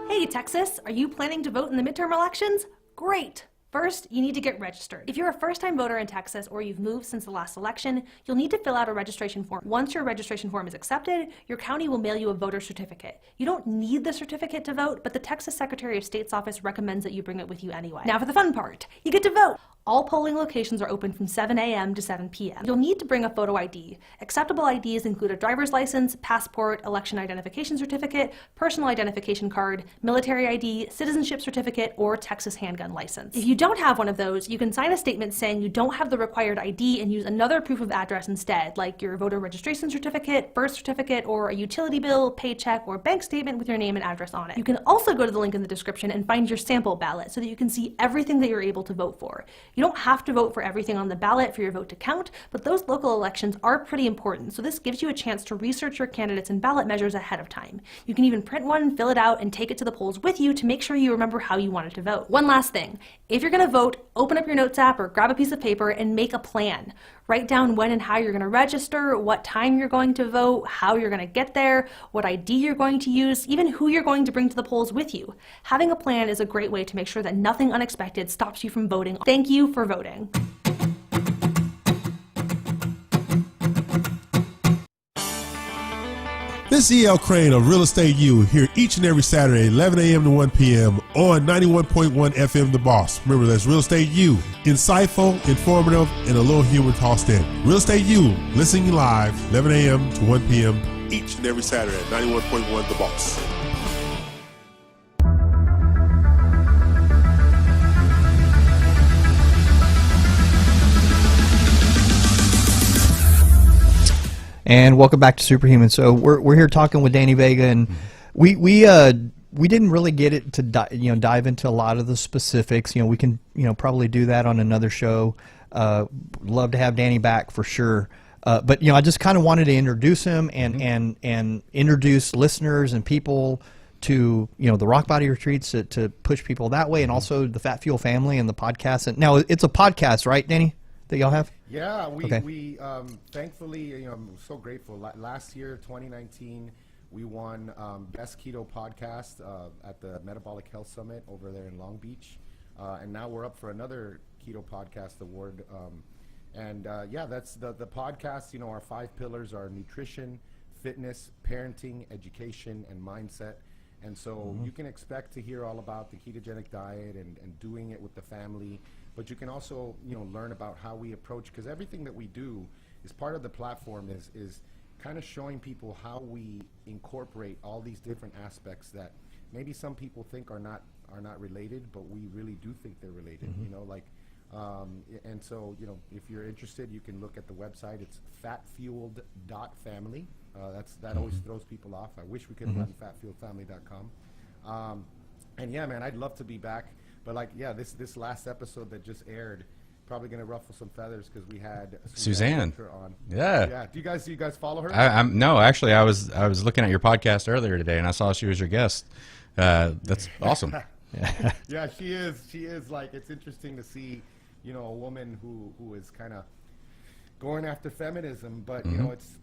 Hey, Texas, are you planning to vote in the midterm elections? Great! First, you need to get registered. If you're a first-time voter in Texas or you've moved since the last election, you'll need to fill out a registration form. Once your registration form is accepted, your county will mail you a voter certificate. You don't need the certificate to vote, but the Texas Secretary of State's office recommends that you bring it with you anyway. Now for the fun part. You get to vote! All polling locations are open from 7 a.m. to 7 p.m. You'll need to bring a photo ID. Acceptable IDs include a driver's license, passport, election identification certificate, personal identification card, military ID, citizenship certificate, or Texas handgun license. If you don't don't have one of those, you can sign a statement saying you don't have the required ID and use another proof of address instead, like your voter registration certificate, birth certificate, or a utility bill, paycheck, or bank statement with your name and address on it. You can also go to the link in the description and find your sample ballot so that you can see everything that you're able to vote for. You don't have to vote for everything on the ballot for your vote to count, but those local elections are pretty important, so this gives you a chance to research your candidates and ballot measures ahead of time. You can even print one, fill it out, and take it to the polls with you to make sure you remember how you wanted to vote. One last thing. If you're going to vote, open up your notes app or grab a piece of paper and make a plan. Write down when and how you're going to register, what time you're going to vote, how you're going to get there, what ID you're going to use, even who you're going to bring to the polls with you. Having a plan is a great way to make sure that nothing unexpected stops you from voting. Thank you for voting. This is E.L. Crane of Real Estate U here each and every Saturday, 11 a.m. to 1 p.m. on 91.1 FM The Boss. Remember, that's Real Estate U. Insightful, informative, and a little humor tossed in. Real Estate U, listening live, 11 a.m. to 1 p.m. each and every Saturday, 91.1 The Boss. And welcome back to Superhuman. So we're here talking with Danny Vega, and we didn't really get it to dive into a lot of the specifics. We can probably do that on another show. Love to have Danny back for sure. But I just kind of wanted to introduce him and introduce listeners and people to the Rockbody retreats to push people that way, and also the Fat Fuel family and the podcast. And now it's a podcast, right, Danny, that y'all have? Yeah, we thankfully, I'm so grateful. Last year, 2019, we won Best Keto Podcast at the Metabolic Health Summit over there in Long Beach. And now we're up for another Keto Podcast Award. That's the podcast. Our 5 pillars are nutrition, fitness, parenting, education, and mindset. And so you can expect to hear all about the ketogenic diet and doing it with the family. But you can also, learn about how we approach, because everything that we do is part of the platform is kind of showing people how we incorporate all these different aspects that maybe some people think are not related, but we really do think they're related. And so if you're interested, you can look at the website. It's fatfueled.family. That always throws people off. I wish we could have gotten fatfueledfamily.com. And yeah, man, I'd love to be back. But this last episode that just aired, probably gonna ruffle some feathers because we had Suzanne on. Yeah. Do you guys follow her? No, actually, I was looking at your podcast earlier today, and I saw she was your guest. That's awesome. Yeah, she is. Like, it's interesting to see, a woman who is kind of going after feminism, but it's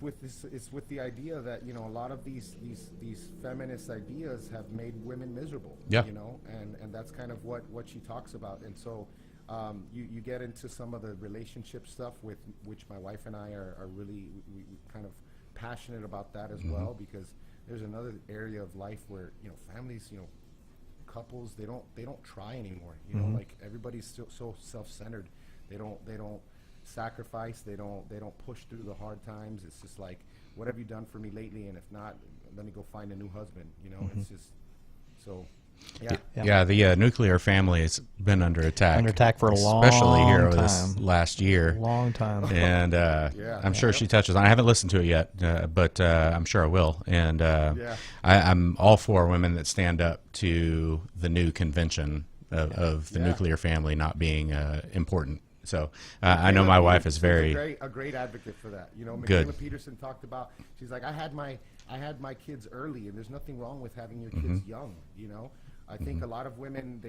with the idea that a lot of these feminist ideas have made women miserable. Yeah. And that's kind of what she talks about. And so you get into some of the relationship stuff with which my wife and I are really we kind of passionate about that as well, because there's another area of life where families, couples, they don't try anymore. Like, everybody's still so self-centered. They don't sacrifice, they don't push through the hard times. It's just like, what have you done for me lately, and if not, let me go find a new husband. It's just so the nuclear family has been under attack for a long especially here over time. this last year, long time. And I'm sure she touches on. I haven't listened to it yet, but I'm sure I will. And I'm all for women that stand up to the new convention of the nuclear family not being important. So I know my wife is a great advocate for that. Good. Michaela Peterson talked about. She's like, I had my kids early, and there's nothing wrong with having your kids young. I think a lot of women,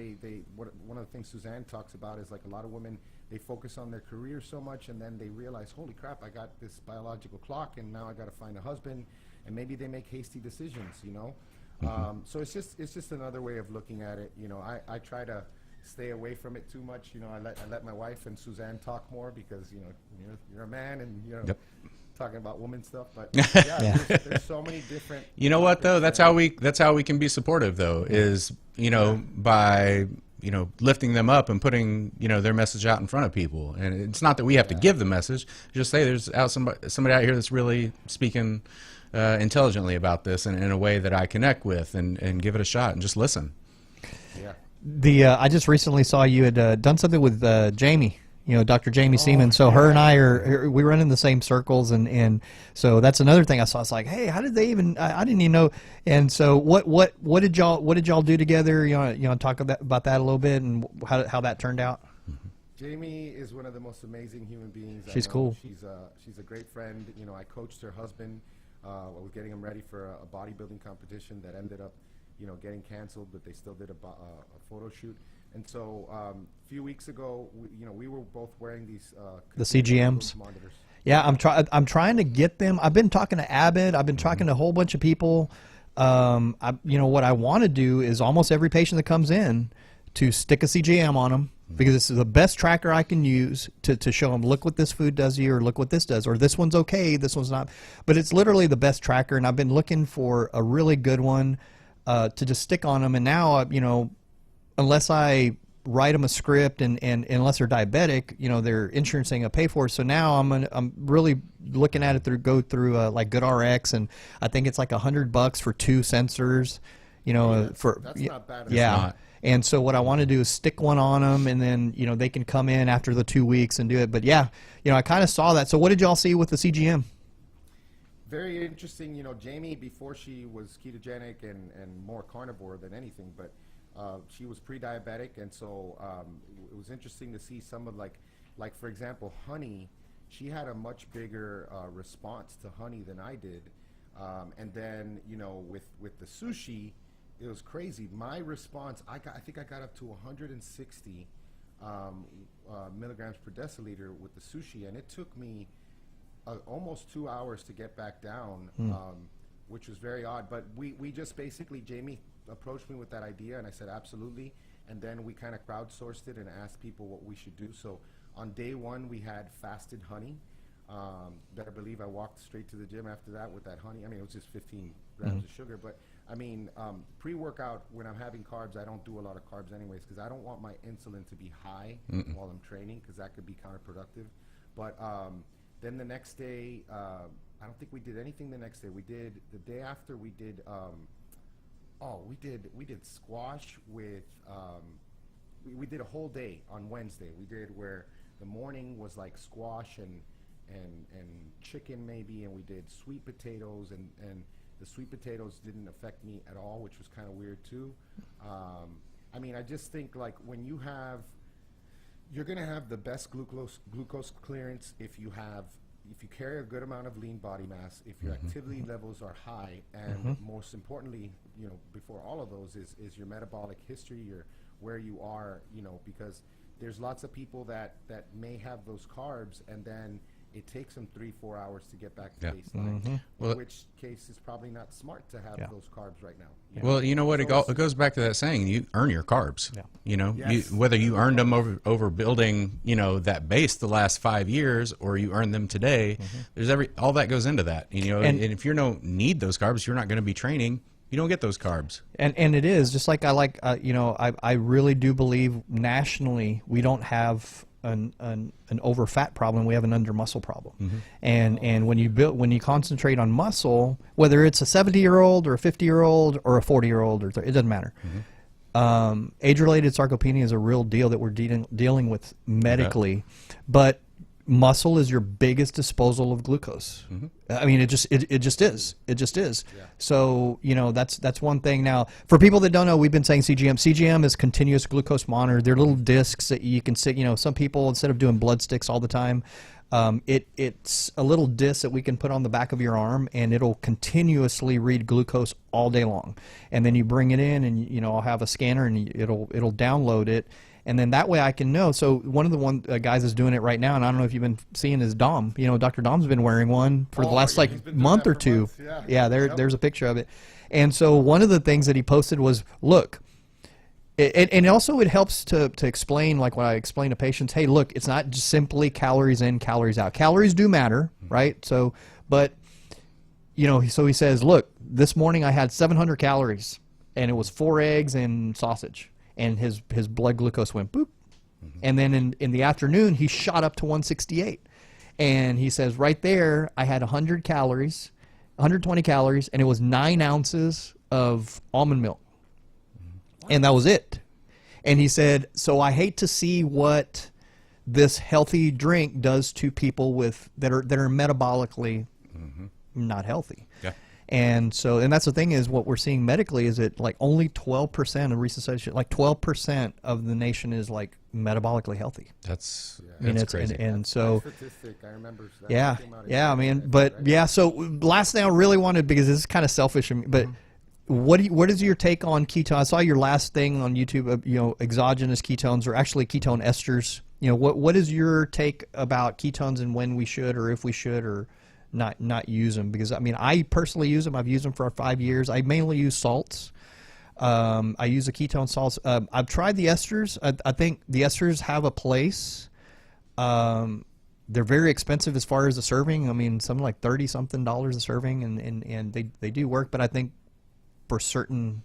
one of the things Suzanne talks about is, like, a lot of women, they focus on their career so much, and then they realize, holy crap, I got this biological clock, and now I got to find a husband, and maybe they make hasty decisions. So it's just another way of looking at it. I try to stay away from it too much. I let my wife and Suzanne talk more, because you're a man, and talking about woman stuff. But there's so many different. You know what though? That's how we can be supportive though. Is by lifting them up and putting their message out in front of people. And it's not that we have to give the message. Just say there's somebody out here that's really speaking intelligently about this and in a way that I connect with, and give it a shot and just listen. I just recently saw you had done something with Jamie. Dr. Jamie Seaman. So her and I we run in the same circles, and so that's another thing I saw. It's like, hey, how did they even? I didn't even know. And so what did y'all do together? You want to talk about that a little bit and how that turned out? Jamie is one of the most amazing human beings. She's cool. She's a great friend. I coached her husband. I was getting him ready for a bodybuilding competition that ended up, getting canceled, but they still did a photo shoot. And so a few weeks ago, we were both wearing these the CGMs monitors. Yeah, I'm trying to get them. I've been talking to Abbott. I've been talking to a whole bunch of people. What I want to do is almost every patient that comes in to stick a CGM on them, because this is the best tracker I can use to show them, look what this food does here, or look what this does, or this one's okay, this one's not. But it's literally the best tracker, and I've been looking for a really good one to just stick on them. And now, unless I write them a script and unless they're diabetic, their insurance ain't gonna pay for it. So now I'm really looking at it go through like GoodRx, and I think it's like $100 for 2 sensors. That's not bad. Yeah. And so what I want to do is stick one on them, and then they can come in after the 2 weeks and do it. But yeah, I kind of saw that. So what did y'all see with the CGM? Very interesting. Jamie, before she was ketogenic and more carnivore than anything, but she was pre-diabetic, and so it was interesting to see some of like for example, honey. She had a much bigger response to honey than I did, and then with the sushi, it was crazy. My response, I think I got up to 160 milligrams per deciliter with the sushi, and it took me almost 2 hours to get back down, which was very odd. But we just basically, Jamie approached me with that idea, and I said absolutely, and then we kind of crowdsourced it and asked people what we should do. So on day one, we had fasted honey. Better believe I walked straight to the gym after that with that honey. I mean, it was just 15 grams of sugar, but I mean, pre-workout, when I'm having carbs, I don't do a lot of carbs anyways, because I don't want my insulin to be high while I'm training, because that could be counterproductive. But then the next day, I don't think we did anything the next day. We did the day after. We did we did squash with we did a whole day on Wednesday. We did where the morning was like squash and chicken maybe, and we did sweet potatoes, and the sweet potatoes didn't affect me at all, which was kind of weird too. I mean, I just think like when you're gonna have the best glucose clearance if you carry a good amount of lean body mass, if your activity levels are high, and most importantly, before all of those is your metabolic history, where you are, because there's lots of people that may have those carbs, and then it takes them 3-4 hours to get back to baseline. Well, in which case it's probably not smart to have those carbs right now. Well, you know what? It goes back to that saying: you earn your carbs. Whether you earned them over building, that base the last 5 years, or you earned them today. There's all that goes into that. And if you don't need those carbs, you're not going to be training. You don't get those carbs. And it is just like I really do believe nationally we don't have an over fat problem, we have an under muscle problem. And when you concentrate on muscle, whether it's a 70-year-old or a 50-year-old or a 40-year-old, it doesn't matter. Age-related sarcopenia is a real deal that we're dealing with medically, but muscle is your biggest disposal of glucose. I mean, it just is. Yeah. So that's one thing. Now, for people that don't know, we've been saying CGM. CGM is continuous glucose monitor. They're little discs that you can sit. Some people, instead of doing blood sticks all the time, it's a little disc that we can put on the back of your arm, and it'll continuously read glucose all day long. And then you bring it in, and I'll have a scanner, and it'll download it. And then that way I can know. So one of the guys that's doing it right now, and I don't know if you've been seeing, is Dom. Dr. Dom's been wearing one for the last month or two. There's a picture of it. And so one of the things that he posted was, look, and also it helps to explain, like when I explain to patients, hey, look, it's not just simply calories in, calories out. Calories do matter, right? So, but, so he says, look, this morning I had 700 calories, and it was 4 eggs and sausage. And his blood glucose went boop. And then in the afternoon, he shot up to 168. And he says, right there, I had 120 calories, and it was 9 ounces of almond milk. And that was it. And he said, so I hate to see what this healthy drink does to people that are metabolically not healthy. Yeah. And that's the thing is what we're seeing medically is that like only 12% of recent studies, like 12% of the nation is like metabolically healthy. That's It's crazy. And so statistic, I remember that yeah, came out yeah, I mean, right? but yeah. So last thing I really wanted, because this is kind of selfish, but what is your take on ketone? I saw your last thing on YouTube, exogenous ketones or actually ketone esters. What is your take about ketones and when we should or if we should or not use them? Because I mean, I personally use them. I've used them for 5 years. I mainly use salts. I use the ketone salts. I've tried the esters. I think the esters have a place. They're very expensive as far as the serving. I mean, something like $30-something a serving, and they do work. But I think for certain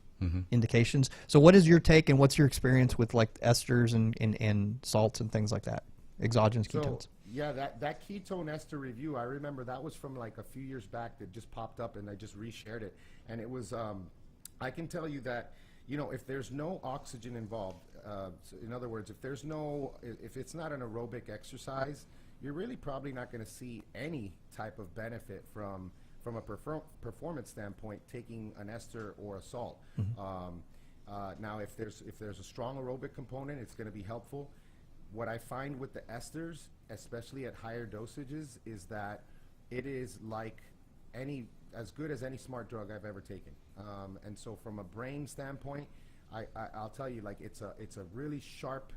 indications. So what is your take and what's your experience with like esters and salts and things like that? Exogenous ketones. Yeah, that ketone ester review, I remember that was from like a few years back that just popped up and I just reshared it. And it was, I can tell you that, if there's no oxygen involved, so in other words, if it's not an aerobic exercise, you're really probably not going to see any type of benefit from a performance standpoint taking an ester or a salt. Now, if there's a strong aerobic component, it's going to be helpful. What I find with the esters, especially at higher dosages, is that it is like as good as any smart drug I've ever taken. And so from a brain standpoint, I'll tell you, like it's a really sharp,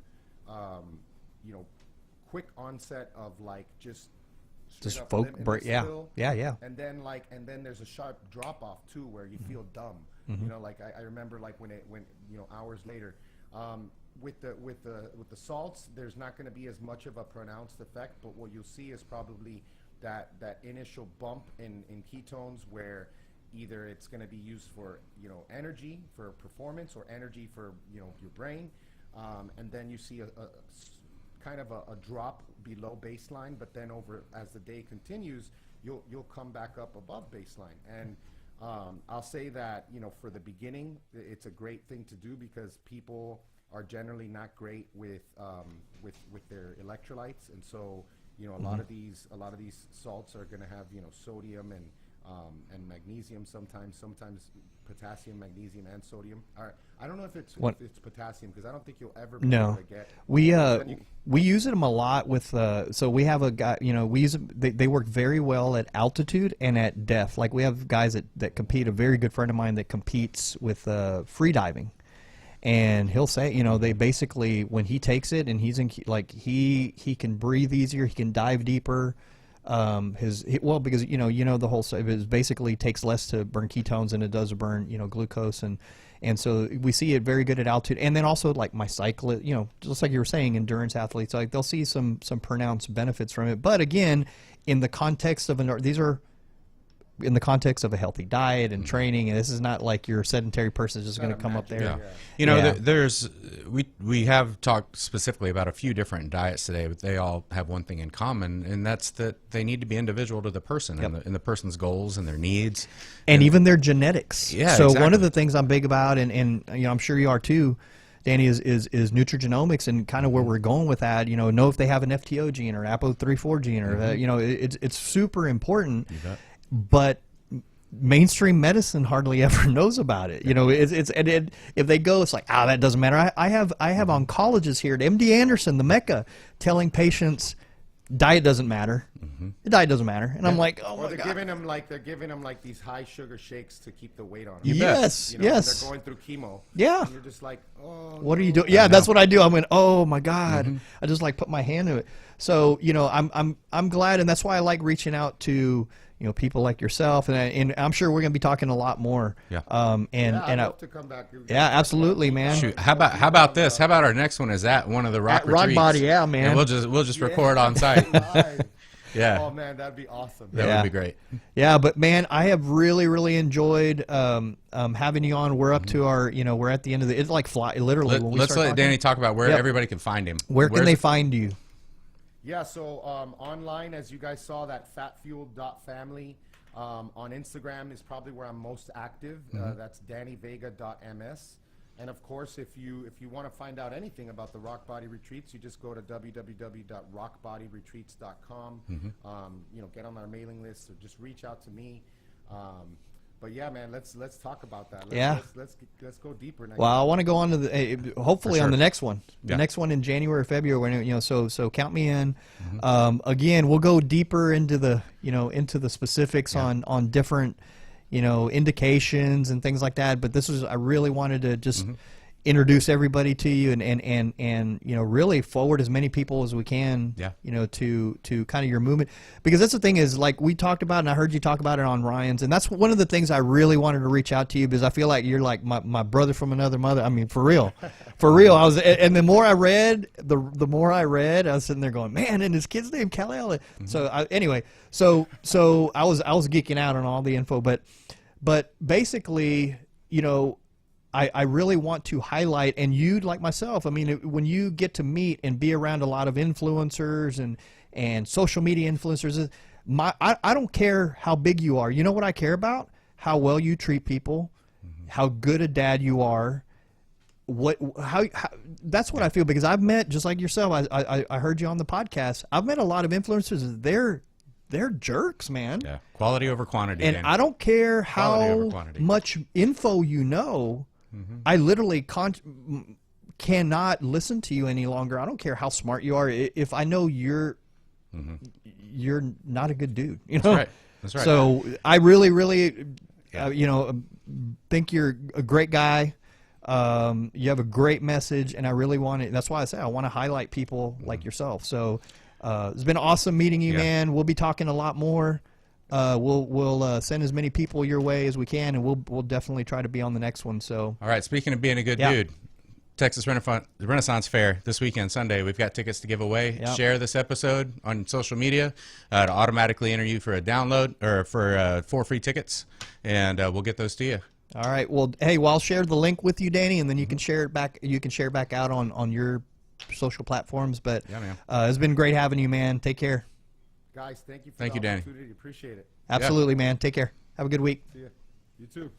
quick onset of like just yeah. And then there's a sharp drop off too, where you feel dumb. Like I remember like when hours later. With the salts, there's not going to be as much of a pronounced effect, but what you'll see is probably that initial bump in ketones, where either it's going to be used for energy for performance or energy for your brain, and then you see a kind of a drop below baseline, but then as the day continues, you'll come back up above baseline. And I'll say that for the beginning, it's a great thing to do because people are generally not great with their electrolytes, and so a lot of these salts are going to have sodium and magnesium, sometimes potassium, magnesium, and sodium. I don't know if it's potassium, because I don't think you'll ever be able to get. We use them a lot with. So we have a guy. We use them. They work very well at altitude and at depth. Like we have guys that compete. A very good friend of mine that competes with free diving. And he'll say, they basically, when he takes it and he's in, like he can breathe easier, he can dive deeper. Because the whole it basically takes less to burn ketones than it does to burn glucose, and so we see it very good at altitude. And then also like my cyclist, just like you were saying, endurance athletes, like they'll see some pronounced benefits from it. But again, in the context of in the context of a healthy diet and training, and this is not like your sedentary person is just going to come up there. There's we have talked specifically about a few different diets today, but they all have one thing in common, and that's that they need to be individual to the person and the person's goals and their needs, and even their genetics. Yeah. So exactly. one of the things I'm big about, and I'm sure you are too, Danny, is nutrigenomics, and kind of where we're going with that. Know if they have an FTO gene or APO34 gene, or it's super important. You bet. But mainstream medicine hardly ever knows about it. If they go, it's like, that doesn't matter. I have oncologists here at MD Anderson, the Mecca, telling patients diet doesn't matter. The diet doesn't matter, and I'm like, oh my God. They're giving them like these high sugar shakes to keep the weight on. Yes. They're going through chemo. Yeah. And you're just like, oh. What are you doing? Yeah, that's what I do. I went, oh my God. I just like put my hand to it. So I'm glad, and that's why I like reaching out to people like yourself, and I'm sure we're going to be talking a lot more. Yeah. I'd love to come back. Yeah, absolutely, man. Shoot. How about this? How about our next one is at one of the rock retreats? Rockbody, yeah, man. And we'll just record on site. Yeah. Oh man, that'd be awesome. That would be great. Yeah, but man, I have really enjoyed having you on. We're up to our, we're at the end of the. It's like literally. Let's let Danny talk about where everybody can find him. Where can they find you? Yeah, so online, as you guys saw, that fatfuel.family on Instagram is probably where I'm most active. That's dannyvega.ms. And of course, if you want to find out anything about the Rockbody retreats, you just go to www.rockbodyretreats.com. Get on our mailing list, or just reach out to me. But yeah, man, let's talk about that. Let's go deeper next. Well, I want to go on to the hopefully on the next one. The Yeah. next one in January or February. So count me in. Again, we'll go deeper into the specifics on different indications and things like that. But I really wanted to just introduce everybody to you and really forward as many people as we can. Yeah. To kind of your movement, because that's the thing is, like we talked about, and I heard you talk about it on Ryan's, and that's one of the things I really wanted to reach out to you, because I feel like you're like my brother from another mother. I mean, for real. And the more I read, the more I read, I was sitting there going, man, and his kid's name Kal-El. So I was geeking out on all the info, but basically, I really want to highlight, and you, like myself, I mean, when you get to meet and be around a lot of influencers and social media influencers, I don't care how big you are. You know what I care about? How well you treat people, how good a dad you are. How that's what I feel, because I've met, just like yourself, I heard you on the podcast. I've met a lot of influencers. They're jerks, man. Yeah, quality over quantity. And Danny. I don't care Quality over how quantity. much info you know. I literally cannot listen to you any longer. I don't care how smart you are. If I know you're not a good dude, That's right. That's right. So I really, really, think you're a great guy. You have a great message, and I really want to. That's why I say I want to highlight people like yourself. So it's been awesome meeting you, man. We'll be talking a lot more. We'll send as many people your way as we can, and we'll definitely try to be on the next one. So, all right. Speaking of being a good dude, Texas Renaissance Fair this weekend, Sunday. We've got tickets to give away. Yep. Share this episode on social media to automatically enter you for a download or for 4 free tickets, and we'll get those to you. all right. Well, hey, I'll share the link with you, Danny, and then you can share it back. You can share it back out on your social platforms. But Yeah, man. It's been great having you, man. Take care. Guys, thank you for Thank the you, Danny. opportunity. Appreciate it. Absolutely, man. Take care. Have a good week. See ya. You too.